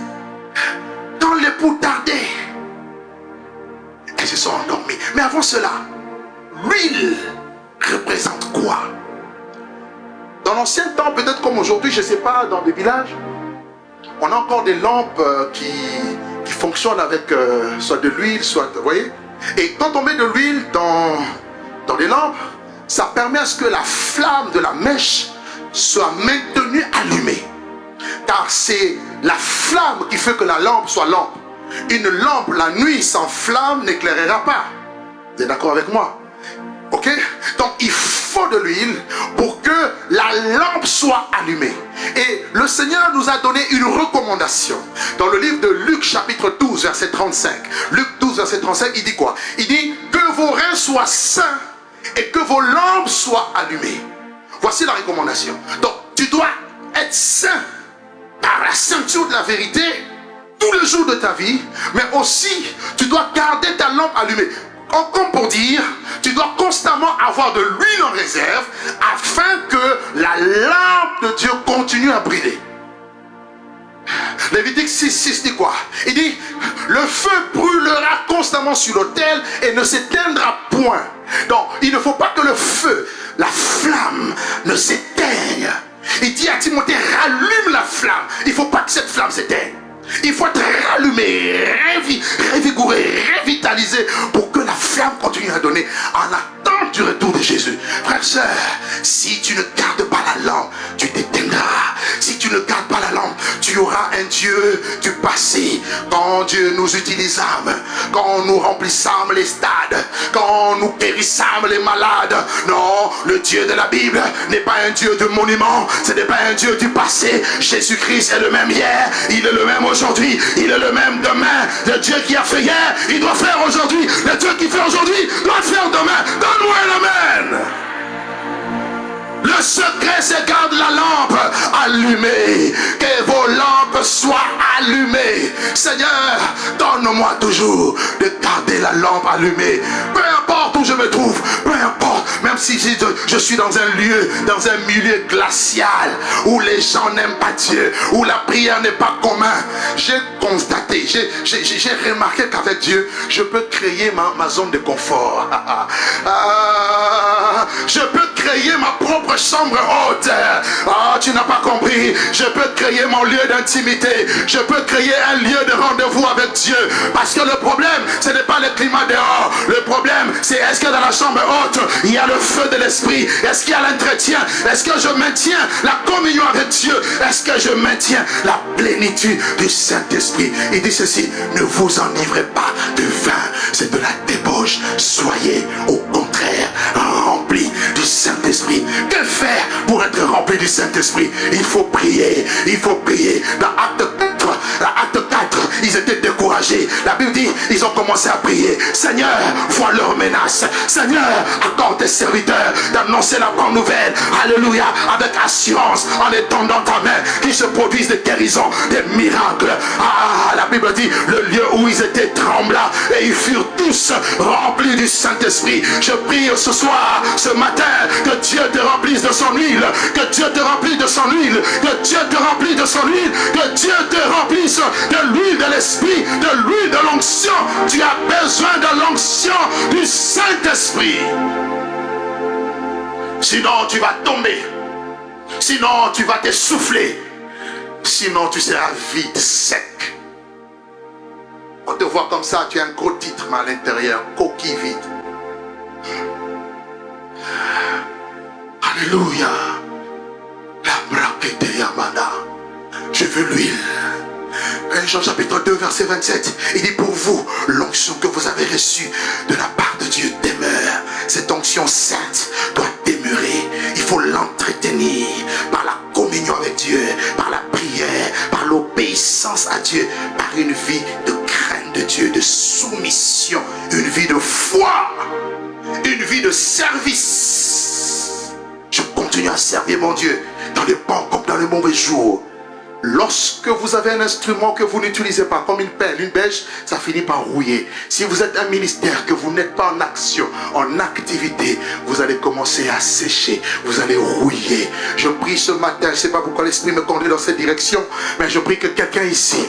Quand l'époux tardait, elles se sont endormies. Mais avant cela, l'huile représente quoi? Dans l'ancien temps, peut-être comme aujourd'hui, je ne sais pas, dans des villages, on a encore des lampes qui fonctionnent avec soit de l'huile, soit, vous voyez. Et quand on met de l'huile dans les lampes, ça permet à ce que la flamme de la mèche soit maintenue allumée. Car c'est la flamme qui fait que la lampe soit lampe. Une lampe, la nuit, sans flamme, n'éclairera pas. Vous êtes d'accord avec moi? Ok? Donc il faut de l'huile pour que la lampe soit allumée. Et le Seigneur nous a donné une recommandation. Dans le livre de Luc chapitre 12 verset 35. Luc 12 verset 35, il dit quoi? Il dit que vos reins soient sains et que vos lampes soient allumées. Voici la recommandation. Donc tu dois être saint par la ceinture de la vérité tous les jours de ta vie, mais aussi tu dois garder ta lampe allumée. Comme pour dire, tu dois constamment avoir de l'huile en réserve afin que la lampe de Dieu continue à briller. Lévitique 6 dit quoi? Il dit, le feu brûlera constamment sur l'autel et ne s'éteindra point. Donc, il ne faut pas que le feu, la flamme, ne s'éteigne. Il dit à Timothée, rallume la flamme. Il ne faut pas que cette flamme s'éteigne. Il faut être rallumé, révigoré, revitalisé pour que la flamme continue à donner en attente du retour de Jésus. Frère, sœur, si tu ne gardes pas la lampe, tu t'éteindras. Si tu ne gardes pas la lampe, tu auras un Dieu du passé. Quand Dieu nous utilisâmes, quand nous remplissâmes les stades, quand nous périssâmes les malades. Non, le Dieu de la Bible n'est pas un Dieu de monument, ce n'est pas un Dieu du passé. Jésus-Christ est le même hier, il est le même aujourd'hui, il est le même demain. Le Dieu qui a fait hier, il doit faire aujourd'hui. Le Dieu qui fait aujourd'hui doit faire demain. Donne-moi un amen. Le secret, c'est garde la lampe allumée. Que vos lampes soient allumées. Seigneur, donne-moi toujours de garder la lampe allumée. Peu importe où je me trouve, peu importe, même si je suis dans un lieu, dans un milieu glacial, où les gens n'aiment pas Dieu, où la prière n'est pas commune. J'ai constaté, j'ai remarqué qu'avec Dieu, je peux créer ma zone de confort. Je peux créer ma propre chambre haute. Ah, tu n'as pas compris. Je peux créer mon lieu d'intimité. Je peux créer un lieu de rendez-vous avec Dieu. Parce que le problème, ce n'est pas le climat dehors. Le problème, c'est est-ce que dans la chambre haute, il y a le feu de l'esprit? Est-ce qu'il y a l'entretien? Est-ce que je maintiens la communion avec Dieu? Est-ce que je maintiens la plénitude du Saint-Esprit? Il dit ceci: ne vous enivrez pas de vin, c'est de la débauche. Soyez au contraire remplis du Saint-Esprit. Que faire pour être rempli du Saint-Esprit? Il faut prier. Il faut prier. Dans Acte 4, ils étaient découragés. La Bible dit, ils ont commencé à prier. Seigneur, vois leurs menaces. Seigneur, accorde tes serviteurs d'annoncer la bonne nouvelle. Alléluia. Avec assurance, en étendant ta main, qu'il se produise des guérisons, des miracles. Ah, la Bible dit, le lieu où ils étaient trembla et ils furent tous remplis du Saint-Esprit. Je prie ce soir, ce matin, que Dieu te remplisse de son huile. Que Dieu te remplisse de son huile. Que Dieu te remplisse de son huile. Que Dieu te remplisse de l'huile de l'Esprit, de l'huile de l'onction. Tu as besoin de l'onction du Saint-Esprit. Sinon tu vas tomber. Sinon tu vas t'essouffler. Sinon tu seras vide, sec. On te voit comme ça, tu as un gros titre, mais à l'intérieur, coquille vide. Alléluia. La braquette Yamana. Je veux l'huile. Jean chapitre 2 verset 27. Il dit: pour vous, l'onction que vous avez reçue de la part de Dieu demeure. Cette onction sainte doit demeurer. Il faut l'entretenir par la communion avec Dieu, par la prière, par l'obéissance à Dieu, par une vie de crainte de Dieu, de soumission, une vie de foi, une vie de service. Je continue à servir mon Dieu dans les bons comme dans les mauvais jours. Lorsque vous avez un instrument que vous n'utilisez pas, comme une pelle, une bêche, ça finit par rouiller. Si vous êtes un ministère que vous n'êtes pas en action, en activité, vous allez commencer à sécher, vous allez rouiller. Je prie ce matin, je ne sais pas pourquoi l'Esprit me conduit dans cette direction, mais je prie que quelqu'un ici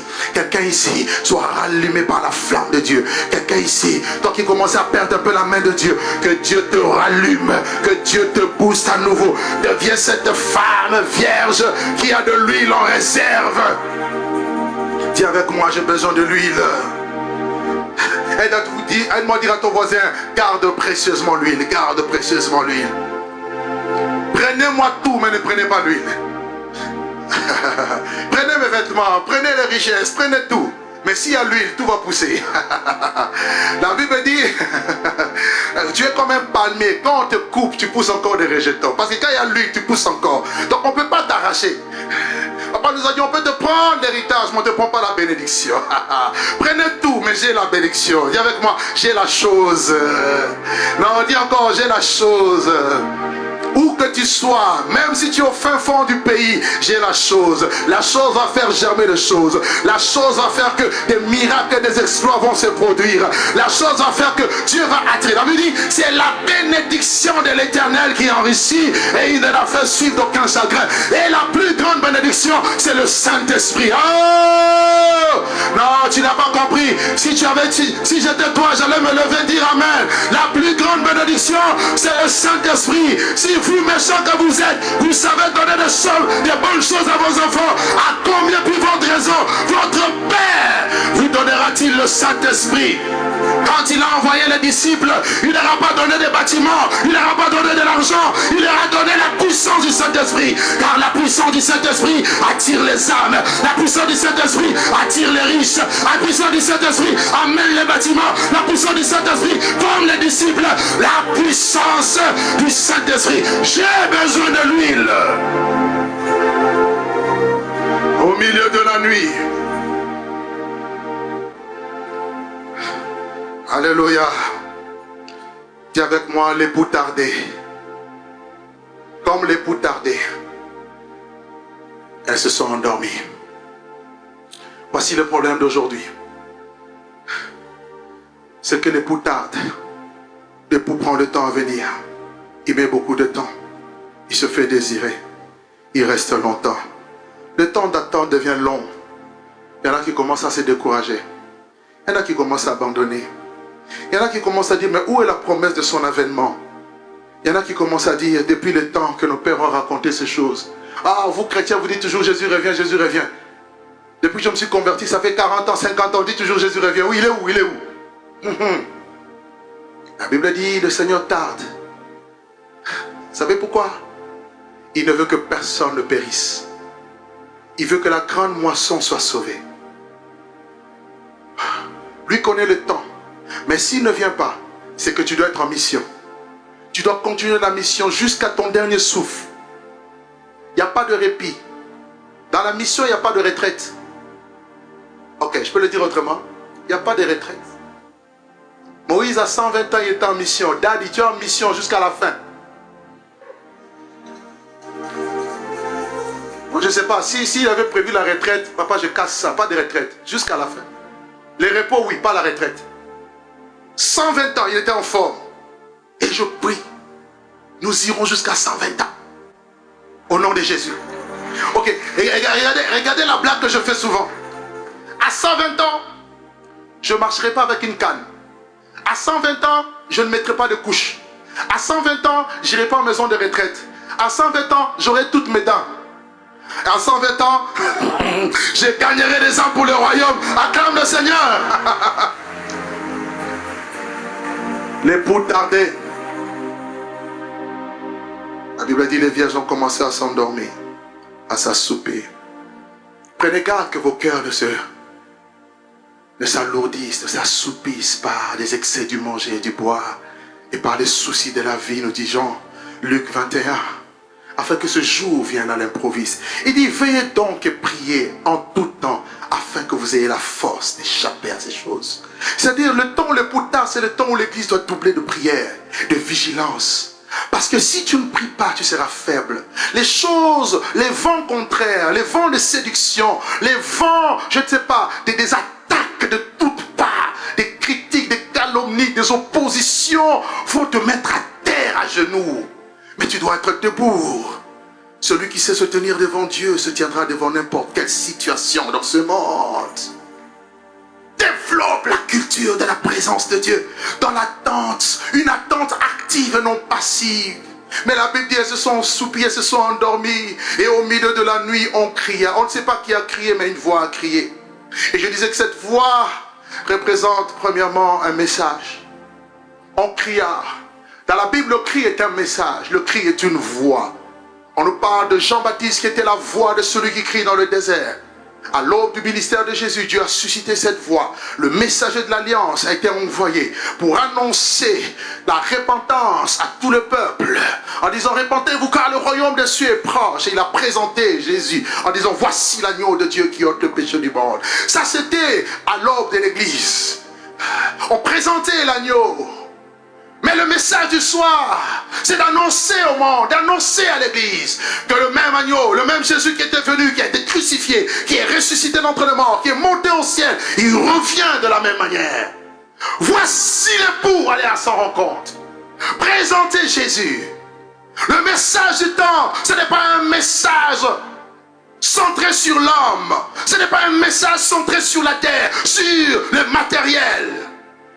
soit rallumé par la flamme de Dieu. Quelqu'un ici, toi qui commences à perdre un peu la main de Dieu, que Dieu te rallume, que Dieu te booste à nouveau. Deviens cette femme vierge qui a de l'huile en réserve. Dis avec moi, j'ai besoin de l'huile. Aide-moi à dire à ton voisin: garde précieusement l'huile, garde précieusement l'huile. Prenez-moi tout, mais ne prenez pas l'huile. Prenez mes vêtements, prenez les richesses, prenez tout. Mais s'il y a l'huile, tout va pousser. La Bible dit, tu es comme un palmier. Quand on te coupe, tu pousses encore des rejetons. Parce que quand il y a l'huile, tu pousses encore. Donc on ne peut pas t'arracher. Papa nous a dit, on peut te prendre l'héritage, mais on ne te prend pas la bénédiction. Prenez tout, mais j'ai la bénédiction. Dis avec moi, j'ai la chose. Non, dis encore, j'ai la chose. Où que tu sois, même si tu es au fin fond du pays, j'ai la chose. La chose va faire germer les choses. La chose va faire que des miracles et des exploits vont se produire. La chose va faire que Dieu va attirer. La Bible dit, c'est la bénédiction de l'Éternel qui enrichit et il ne la fait suivre d'aucun chagrin. Et la plus grande bénédiction, c'est le Saint-Esprit. Oh! Non, tu n'as pas compris. Si j'étais toi, j'allais me lever et dire Amen. La plus grande bénédiction, c'est le Saint-Esprit. Si vous méchants que vous êtes, vous savez donner des bonnes choses à vos enfants, à combien plus votre raison, votre Père vous donnera-t-il le Saint-Esprit? Quand il a envoyé les disciples, il leur a pas donné des bâtiments, il leur a pas donné de l'argent, il leur a donné la puissance du Saint-Esprit. Car la puissance du Saint-Esprit attire les âmes, la puissance du Saint-Esprit attire les riches, la puissance du Saint-Esprit amène les bâtiments, la puissance du Saint-Esprit forme les disciples, la puissance du Saint-Esprit. J'ai besoin de l'huile. Au milieu de la nuit. Alléluia. Dis avec moi, l'époux tardé. Comme l'époux tardé, elles se sont endormies. Voici le problème d'aujourd'hui. C'est que l'époux tarde. L'époux prend le temps à venir. Il met beaucoup de temps. Il se fait désirer. Il reste longtemps. Le temps d'attente devient long. Il y en a qui commencent à se décourager. Il y en a qui commencent à abandonner. Il y en a qui commencent à dire, mais où est la promesse de son avènement? Il y en a qui commencent à dire, depuis le temps que nos pères ont raconté ces choses. Ah, vous chrétiens, vous dites toujours Jésus revient, Jésus revient. Depuis que je me suis converti, ça fait 40 ans, 50 ans, on dit toujours Jésus revient. Oui, il est où? Il est où? La Bible dit, le Seigneur tarde. Vous savez pourquoi? Il ne veut que personne ne périsse. Il veut que la grande moisson soit sauvée. Lui connaît le temps. Mais s'il ne vient pas, c'est que tu dois être en mission. Tu dois continuer la mission jusqu'à ton dernier souffle. Il n'y a pas de répit. Dans la mission, il n'y a pas de retraite. Ok, je peux le dire autrement. Il n'y a pas de retraite. Moïse, à 120 ans, il était en mission. Daddy, tu es en mission jusqu'à la fin. Je ne sais pas, s'il avait prévu la retraite, papa, je casse ça, pas de retraite, jusqu'à la fin. Les repos, oui, pas la retraite. 120 ans, il était en forme. Et je prie, nous irons jusqu'à 120 ans. Au nom de Jésus. Ok, regardez la blague que je fais souvent. À 120 ans, je ne marcherai pas avec une canne. À 120 ans, je ne mettrai pas de couche. À 120 ans, je n'irai pas en maison de retraite. À 120 ans, j'aurai toutes mes dents. À 120 ans, je gagnerai des âmes pour le royaume. Acclame le Seigneur. L'époux tardait. La Bible dit les vierges ont commencé à s'endormir, à s'assouper. Prenez garde que vos cœurs ne s'alourdissent, ne s'assoupissent par des excès du manger et du boire et par les soucis de la vie, nous dit Jean, Luc 21. Afin que ce jour vienne à l'improviste. Il dit, veillez donc et priez en tout temps, afin que vous ayez la force d'échapper à ces choses. C'est-à-dire, le temps le plus tard, c'est le temps où l'église doit doubler de prière, de vigilance. Parce que si tu ne pries pas, tu seras faible. Les choses, les vents contraires, les vents de séduction, les vents, je ne sais pas, des attaques de toutes parts, des critiques, des calomnies, des oppositions, vont te mettre à terre, à genoux. Mais tu dois être debout. Celui qui sait se tenir devant Dieu se tiendra devant n'importe quelle situation dans ce monde. Développe la culture de la présence de Dieu dans l'attente, une attente active et non passive. Mais la Bible dit, elles se sont assoupies, elles se sont endormies. Et au milieu de la nuit, on cria. On ne sait pas qui a crié, mais une voix a crié. Et je disais que cette voix représente premièrement un message. On cria. Dans la Bible, le cri est un message, le cri est une voix. On nous parle de Jean-Baptiste qui était la voix de celui qui crie dans le désert. À l'aube du ministère de Jésus, Dieu a suscité cette voix. Le messager de l'Alliance a été envoyé pour annoncer la repentance à tout le peuple. En disant, repentez-vous car le royaume des cieux est proche. Et il a présenté Jésus en disant, voici l'agneau de Dieu qui ôte le péché du monde. Ça, c'était à l'aube de l'église. On présentait l'agneau. Mais le message du soir, c'est d'annoncer au monde, d'annoncer à l'église que le même agneau, le même Jésus qui était venu, qui a été crucifié, qui est ressuscité d'entre les morts, qui est monté au ciel, il revient de la même manière. Voici l'époux aller à son rencontre. Présentez Jésus. Le message du temps, ce n'est pas un message centré sur l'homme. Ce n'est pas un message centré sur la terre, sur le matériel.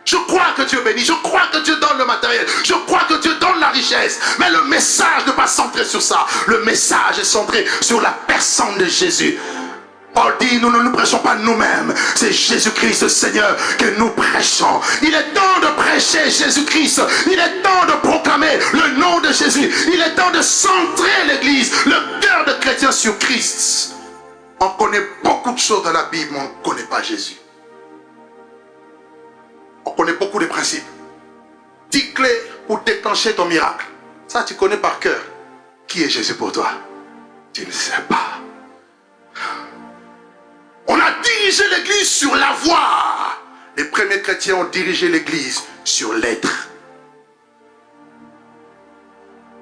Je crois que Dieu bénit, je crois que Dieu donne le matériel, je crois que Dieu donne la richesse. Mais le message n'est pas centré sur ça. Le message est centré sur la personne de Jésus. Paul dit, nous ne nous prêchons pas nous-mêmes. C'est Jésus-Christ, le Seigneur, que nous prêchons. Il est temps de prêcher Jésus-Christ. Il est temps de proclamer le nom de Jésus. Il est temps de centrer l'église, le cœur de chrétien sur Christ. On connaît beaucoup de choses dans la Bible, mais on ne connaît pas Jésus. On connaît beaucoup de principes. 10 clés pour déclencher ton miracle. Ça, tu connais par cœur. Qui est Jésus pour toi? Tu ne sais pas. On a dirigé l'église sur la voie. Les premiers chrétiens ont dirigé l'église sur l'être.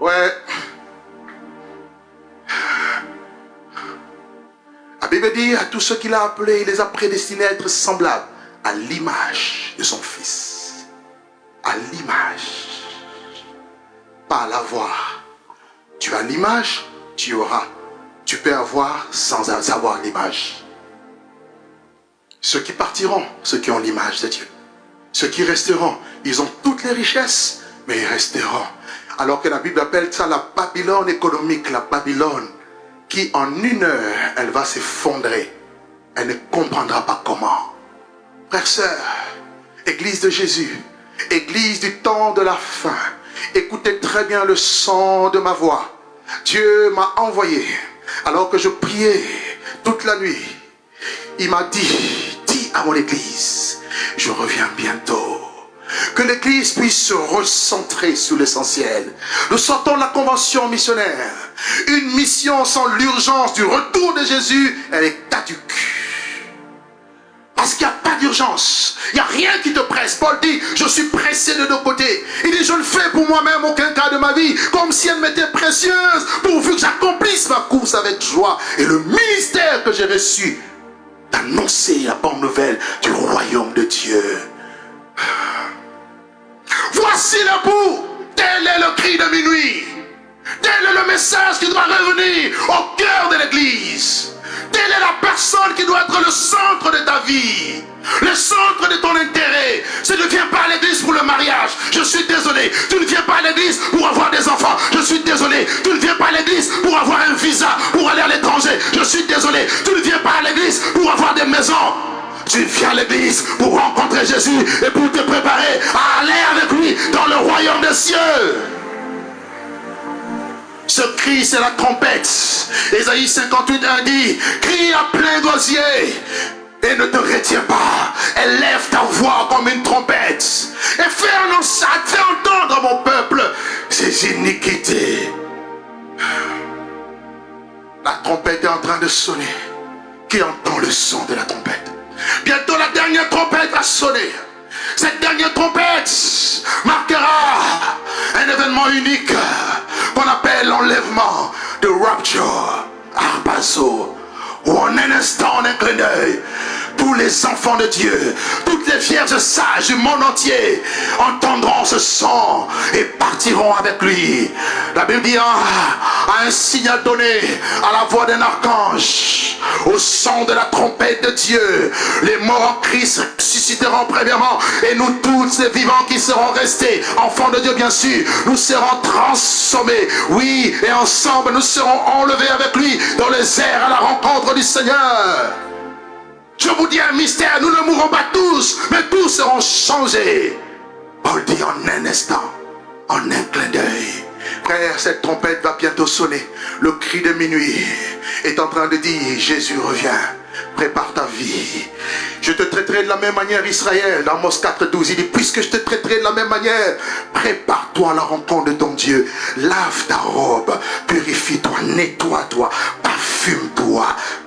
Ouais. La Bible dit à tous ceux qu'il a appelés, il les a prédestinés à être semblables à l'image de son fils. À l'image. Pas à la voir. Tu as l'image, tu auras. Tu peux avoir sans avoir l'image. Ceux qui partiront, ceux qui ont l'image de Dieu. Ceux qui resteront, ils ont toutes les richesses, mais ils resteront Alors que la Bible appelle ça la Babylone économique, la Babylone qui en une heure, elle va s'effondrer. Elle ne comprendra pas comment. Frères, sœurs, Église de Jésus, Église du temps de la fin, écoutez très bien le son de ma voix. Dieu m'a envoyé, alors que je priais toute la nuit. Il m'a dit, dis à mon Église, je reviens bientôt. Que l'Église puisse se recentrer sur l'essentiel. Nous sortons de la convention missionnaire. Une mission sans l'urgence du retour de Jésus, elle est caduque. Parce qu'il n'y a pas d'urgence. Il n'y a rien qui te presse. Paul dit, je suis pressé de deux côtés. Il dit, je ne fais pour moi-même aucun cas de ma vie, comme si elle m'était précieuse, pourvu que j'accomplisse ma course avec joie. Et le ministère que j'ai reçu, d'annoncer la bonne nouvelle du royaume de Dieu. Voici le bout. Tel est le cri de minuit. Tel est le message qui doit revenir au cœur de l'Église. Telle est la personne qui doit être le centre de ta vie, le centre de ton intérêt. Tu ne viens pas à l'église pour le mariage, je suis désolé. Tu ne viens pas à l'église pour avoir des enfants, je suis désolé. Tu ne viens pas à l'église pour avoir un visa, pour aller à l'étranger, je suis désolé. Tu ne viens pas à l'église pour avoir des maisons. Tu viens à l'église pour rencontrer Jésus et pour te préparer à aller avec lui dans le royaume des cieux. Ce cri, c'est la trompette. Ésaïe 58:1 dit, crie à plein gosier et ne te retiens pas. Élève ta voix comme une trompette et fais entendre à mon peuple ses iniquités. La trompette est en train de sonner. Qui entend le son de la trompette? Bientôt la dernière trompette va sonner. Cette dernière trompette marquera un événement unique qu'on appelle l'enlèvement de rapture, harpazo, où en un instant, en un clin d'œil, tous les enfants de Dieu, toutes les vierges sages du monde entier entendront ce son et partiront avec lui. La Bible dit, à un signal donné à la voix d'un archange, au son de la trompette de Dieu, les morts en Christ ressusciteront premièrement, et nous tous les vivants qui serons restés, enfants de Dieu bien sûr, nous serons transformés, oui, et ensemble nous serons enlevés avec lui dans les airs à la rencontre du Seigneur. Je vous dis un mystère, nous ne mourrons pas tous, mais tous seront changés. Paul dit en un instant, en un clin d'œil. Frère, cette trompette va bientôt sonner. Le cri de minuit est en train de dire, Jésus revient. Prépare ta vie. Je te traiterai de la même manière, Israël. Dans Amos 4:12, il dit, puisque je te traiterai de la même manière, prépare-toi à la rencontre de ton Dieu. Lave ta robe, purifie-toi, nettoie-toi, parfume-toi,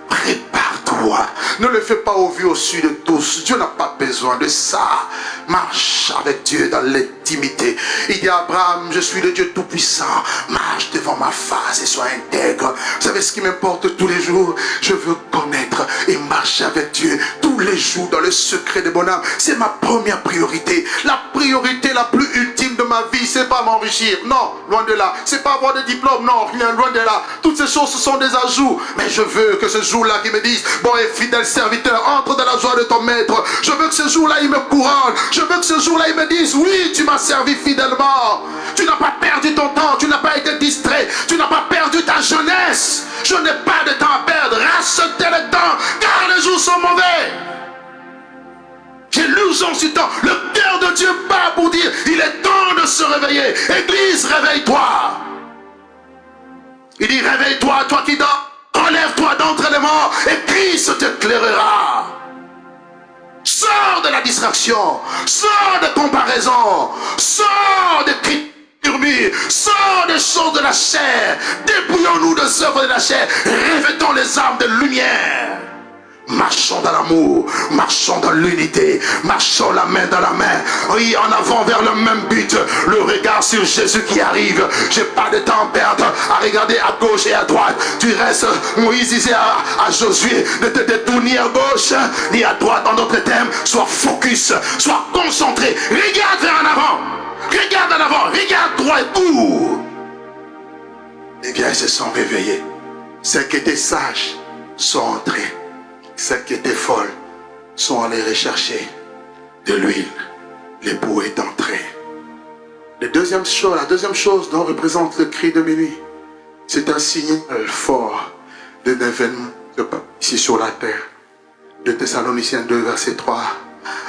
prépare-toi. Ne le fais pas au vu au su de tous. Dieu n'a pas besoin de ça. Marche avec Dieu dans l'intimité. Il dit à Abraham, je suis le Dieu tout-puissant. Marche devant ma face et sois intègre. Vous savez ce qui m'importe tous les jours? Je veux connaître et marcher avec Dieu tous les jours dans le secret de mon âme. C'est ma première priorité. La priorité la plus ultime de ma vie, c'est pas m'enrichir. Non, loin de là. C'est pas avoir de diplôme. Non, rien, loin de là. Toutes ces choses, ce sont des ajouts. Mais je veux que ce jour-là, qui me dise, bon et fidèle serviteur, entre dans la joie de ton maître. Je veux que ce jour-là, il me couronne. Je veux que ce jour-là, il me dise, oui, tu m'as servi fidèlement. Tu n'as pas perdu ton temps. Tu n'as pas été distrait. Tu n'as pas perdu ta jeunesse. Je n'ai pas de temps à perdre. Rachetez le temps, car les jours sont mauvais. J'ai l'urgence du temps. Le cœur de Dieu bat pour dire, il est temps de se réveiller. Église, réveille-toi. Il dit, réveille-toi, toi qui dors. Relève-toi d'entre les morts et Christ t'éclairera. Sors de la distraction, sors de comparaison, sors de cris murmures, sors des choses de la chair. Dépouillons-nous des œuvres de la chair, revêtons les armes de lumière. Marchons dans l'amour, marchons dans l'unité, marchons la main dans la main, oui, en avant vers le même but, le regard sur Jésus qui arrive. J'ai pas de temps à perdre à regarder à gauche et à droite. Tu restes, Moïse disait à Josué, ne te détourne ni à gauche ni à droite dans notre thème. Sois focus, sois concentré, regarde vers en avant, regarde en avant, regarde droit et tout. Les vieilles se sont réveillées, celles qui étaient sages sont entrées. Celles qui étaient folles sont allées rechercher de l'huile. L'époux est entré. La deuxième chose dont représente le cri de minuit, c'est un signal fort d'un événement ici sur la terre. De Thessaloniciens 2, verset 3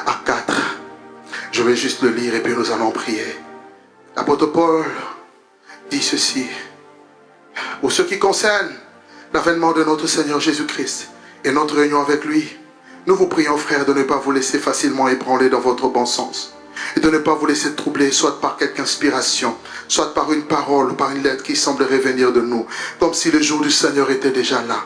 à 4. Je vais juste le lire et puis nous allons prier. L'apôtre Paul dit ceci. Pour ce qui concerne l'avènement de notre Seigneur Jésus-Christ et notre réunion avec lui, nous vous prions, frères, de ne pas vous laisser facilement ébranler dans votre bon sens et de ne pas vous laisser troubler, soit par quelque inspiration, soit par une parole ou par une lettre qui semblerait venir de nous, comme si le jour du Seigneur était déjà là.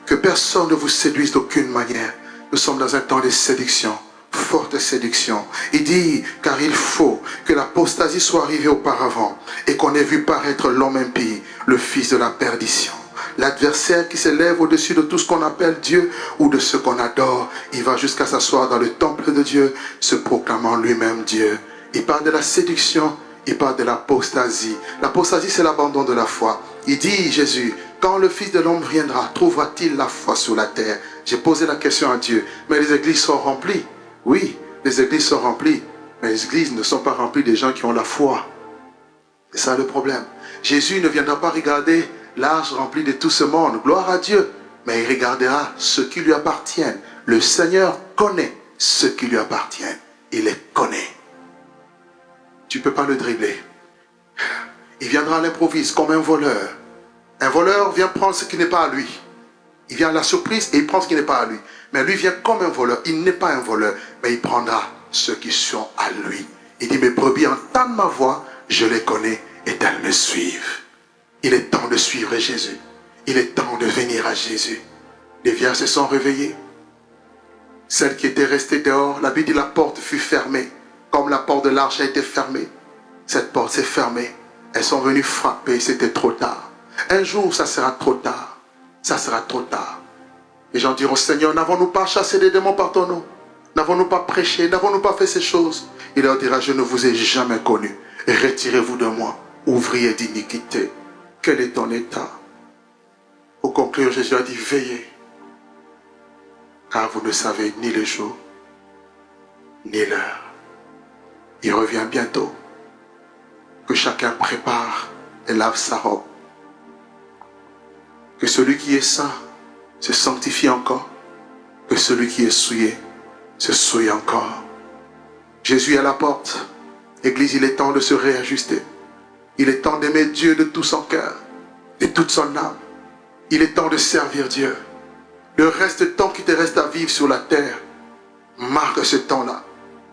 Que personne ne vous séduise d'aucune manière. Nous sommes dans un temps de séduction, forte séduction. Il dit, car il faut que l'apostasie soit arrivée auparavant et qu'on ait vu paraître l'homme impie, le fils de la perdition. L'adversaire qui s'élève au-dessus de tout ce qu'on appelle Dieu ou de ce qu'on adore, il va jusqu'à s'asseoir dans le temple de Dieu, se proclamant lui-même Dieu. Il parle de la séduction, il parle de l'apostasie. L'apostasie, c'est l'abandon de la foi. Il dit, Jésus, quand le Fils de l'homme viendra, trouvera-t-il la foi sur la terre? J'ai posé la question à Dieu, mais les églises sont remplies. Oui, les églises sont remplies, mais les églises ne sont pas remplies des gens qui ont la foi. C'est ça le problème. Jésus ne viendra pas regarder l'arche remplie de tout ce monde, gloire à Dieu, mais il regardera ceux qui lui appartiennent. Le Seigneur connaît ceux qui lui appartiennent. Il les connaît. Tu ne peux pas le dribbler. Il viendra à l'improviste comme un voleur. Un voleur vient prendre ce qui n'est pas à lui. Il vient à la surprise et il prend ce qui n'est pas à lui. Mais lui vient comme un voleur. Il n'est pas un voleur, mais il prendra ceux qui sont à lui. Il dit, mes brebis entendent ma voix, je les connais et elles me suivent. Il est temps de suivre Jésus. Il est temps de venir à Jésus. Les vierges se sont réveillées. Celles qui étaient restées dehors, la Bible dit la porte fut fermée. Comme la porte de l'arche a été fermée, cette porte s'est fermée. Elles sont venues frapper, c'était trop tard. Un jour, ça sera trop tard. Ça sera trop tard. Les gens diront, Seigneur, n'avons-nous pas chassé des démons par ton nom? N'avons-nous pas prêché? N'avons-nous pas fait ces choses? Il leur dira, je ne vous ai jamais connu. Retirez-vous de moi, ouvriers d'iniquité. Quel est ton état? Pour conclure, Jésus a dit, veillez, car vous ne savez ni le jour, ni l'heure. Il revient bientôt. Que chacun prépare et lave sa robe. Que celui qui est saint se sanctifie encore. Que celui qui est souillé se souille encore. Jésus est à la porte. Église, il est temps de se réajuster. Il est temps d'aimer Dieu de tout son cœur, de toute son âme. Il est temps de servir Dieu. Le reste du temps qui te reste à vivre sur la terre, marque ce temps-là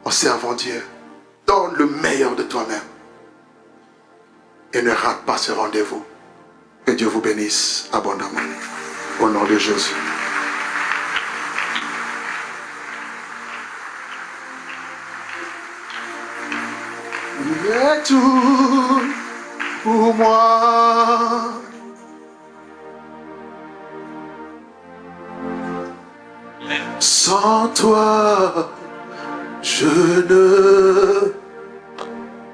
en servant Dieu. Donne le meilleur de toi-même. Et ne rate pas ce rendez-vous. Que Dieu vous bénisse abondamment. Au nom de Jésus. Il est tout pour moi. Sans toi, je ne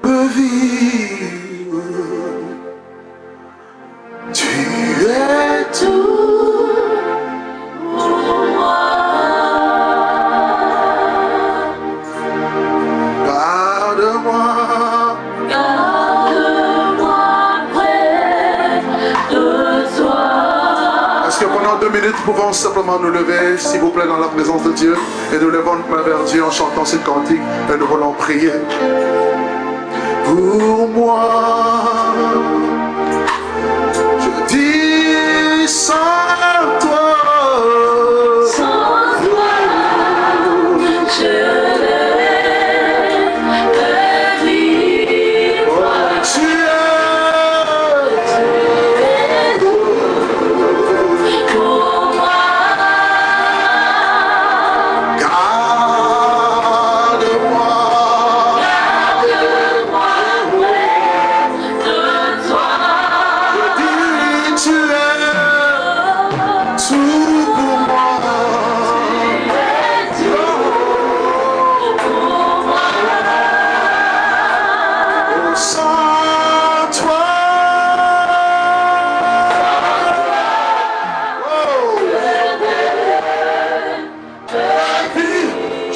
peux vivre. Tu es tout pour moi. Garde-moi, garde-moi près de toi. Est-ce que pendant 2 minutes, nous pouvons simplement nous lever, s'il vous plaît, dans la présence de Dieu, et nous levons nos mains vers Dieu en chantant ce cantique, et nous voulons prier. Pour moi, je dis sans toi, je ne peux vivre. Tu es pour moi.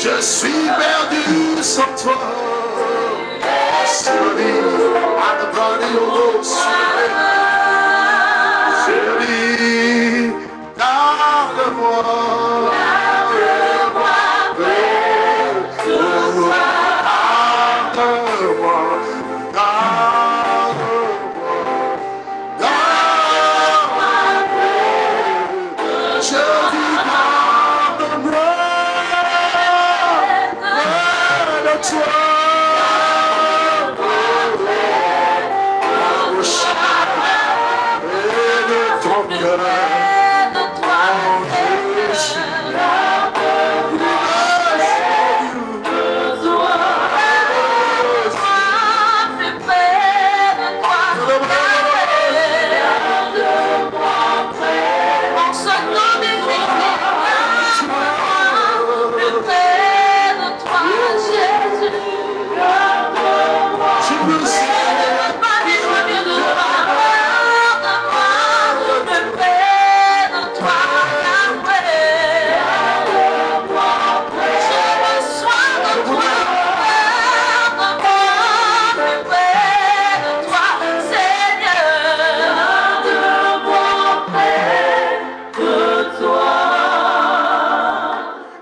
Je suis perdu sans toi. Chérie, garde-moi.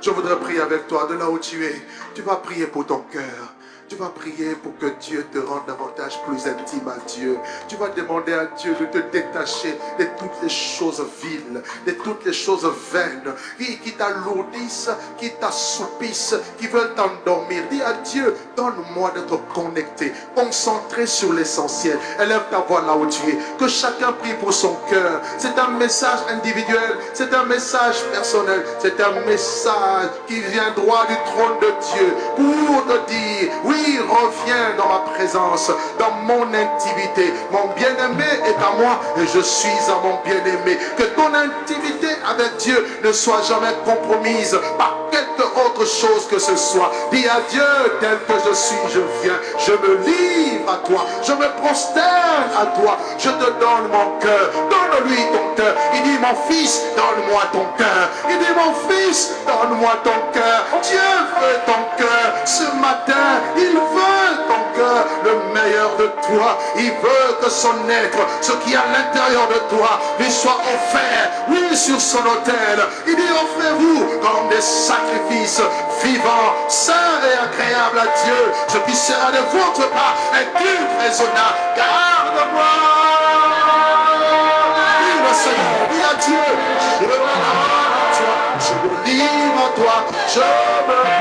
Je voudrais prier avec toi de là où tu es. Tu vas prier pour ton cœur. Tu vas prier pour que Dieu te rende davantage plus intime à Dieu. Tu vas demander à Dieu de te détacher de toutes les choses viles, de toutes les choses vaines, qui t'alourdissent, qui t'assoupissent, qui veulent t'endormir. Dis à Dieu, donne-moi d'être connecté, concentré sur l'essentiel. Élève ta voix là où tu es. Que chacun prie pour son cœur. C'est un message individuel, c'est un message personnel, c'est un message qui vient droit du trône de Dieu pour te dire, oui, reviens dans ma présence, dans mon intimité. Mon bien-aimé est à moi et je suis à mon bien-aimé. Que ton intimité avec Dieu ne soit jamais compromise par quelque autre chose que ce soit. Dis à Dieu, tel que je suis, je viens. Je me livre à toi. Je me prosterne à toi. Je te donne mon cœur. Donne-lui ton cœur. Il dit, mon fils, donne-moi ton cœur. Il dit, mon fils, donne-moi ton cœur. Dieu veut ton cœur. Ce matin, il veut ton cœur, le meilleur de toi. Il veut que son être, ce qui est à l'intérieur de toi, lui soit offert, oui, sur son autel. Il dit, offrez-vous comme des sacrifices vivants, saints et agréables à Dieu, ce qui sera de votre part un culte raisonnable. Garde-moi. Dis le Seigneur, dis à Dieu, je me livre à toi, je me livre à toi, je me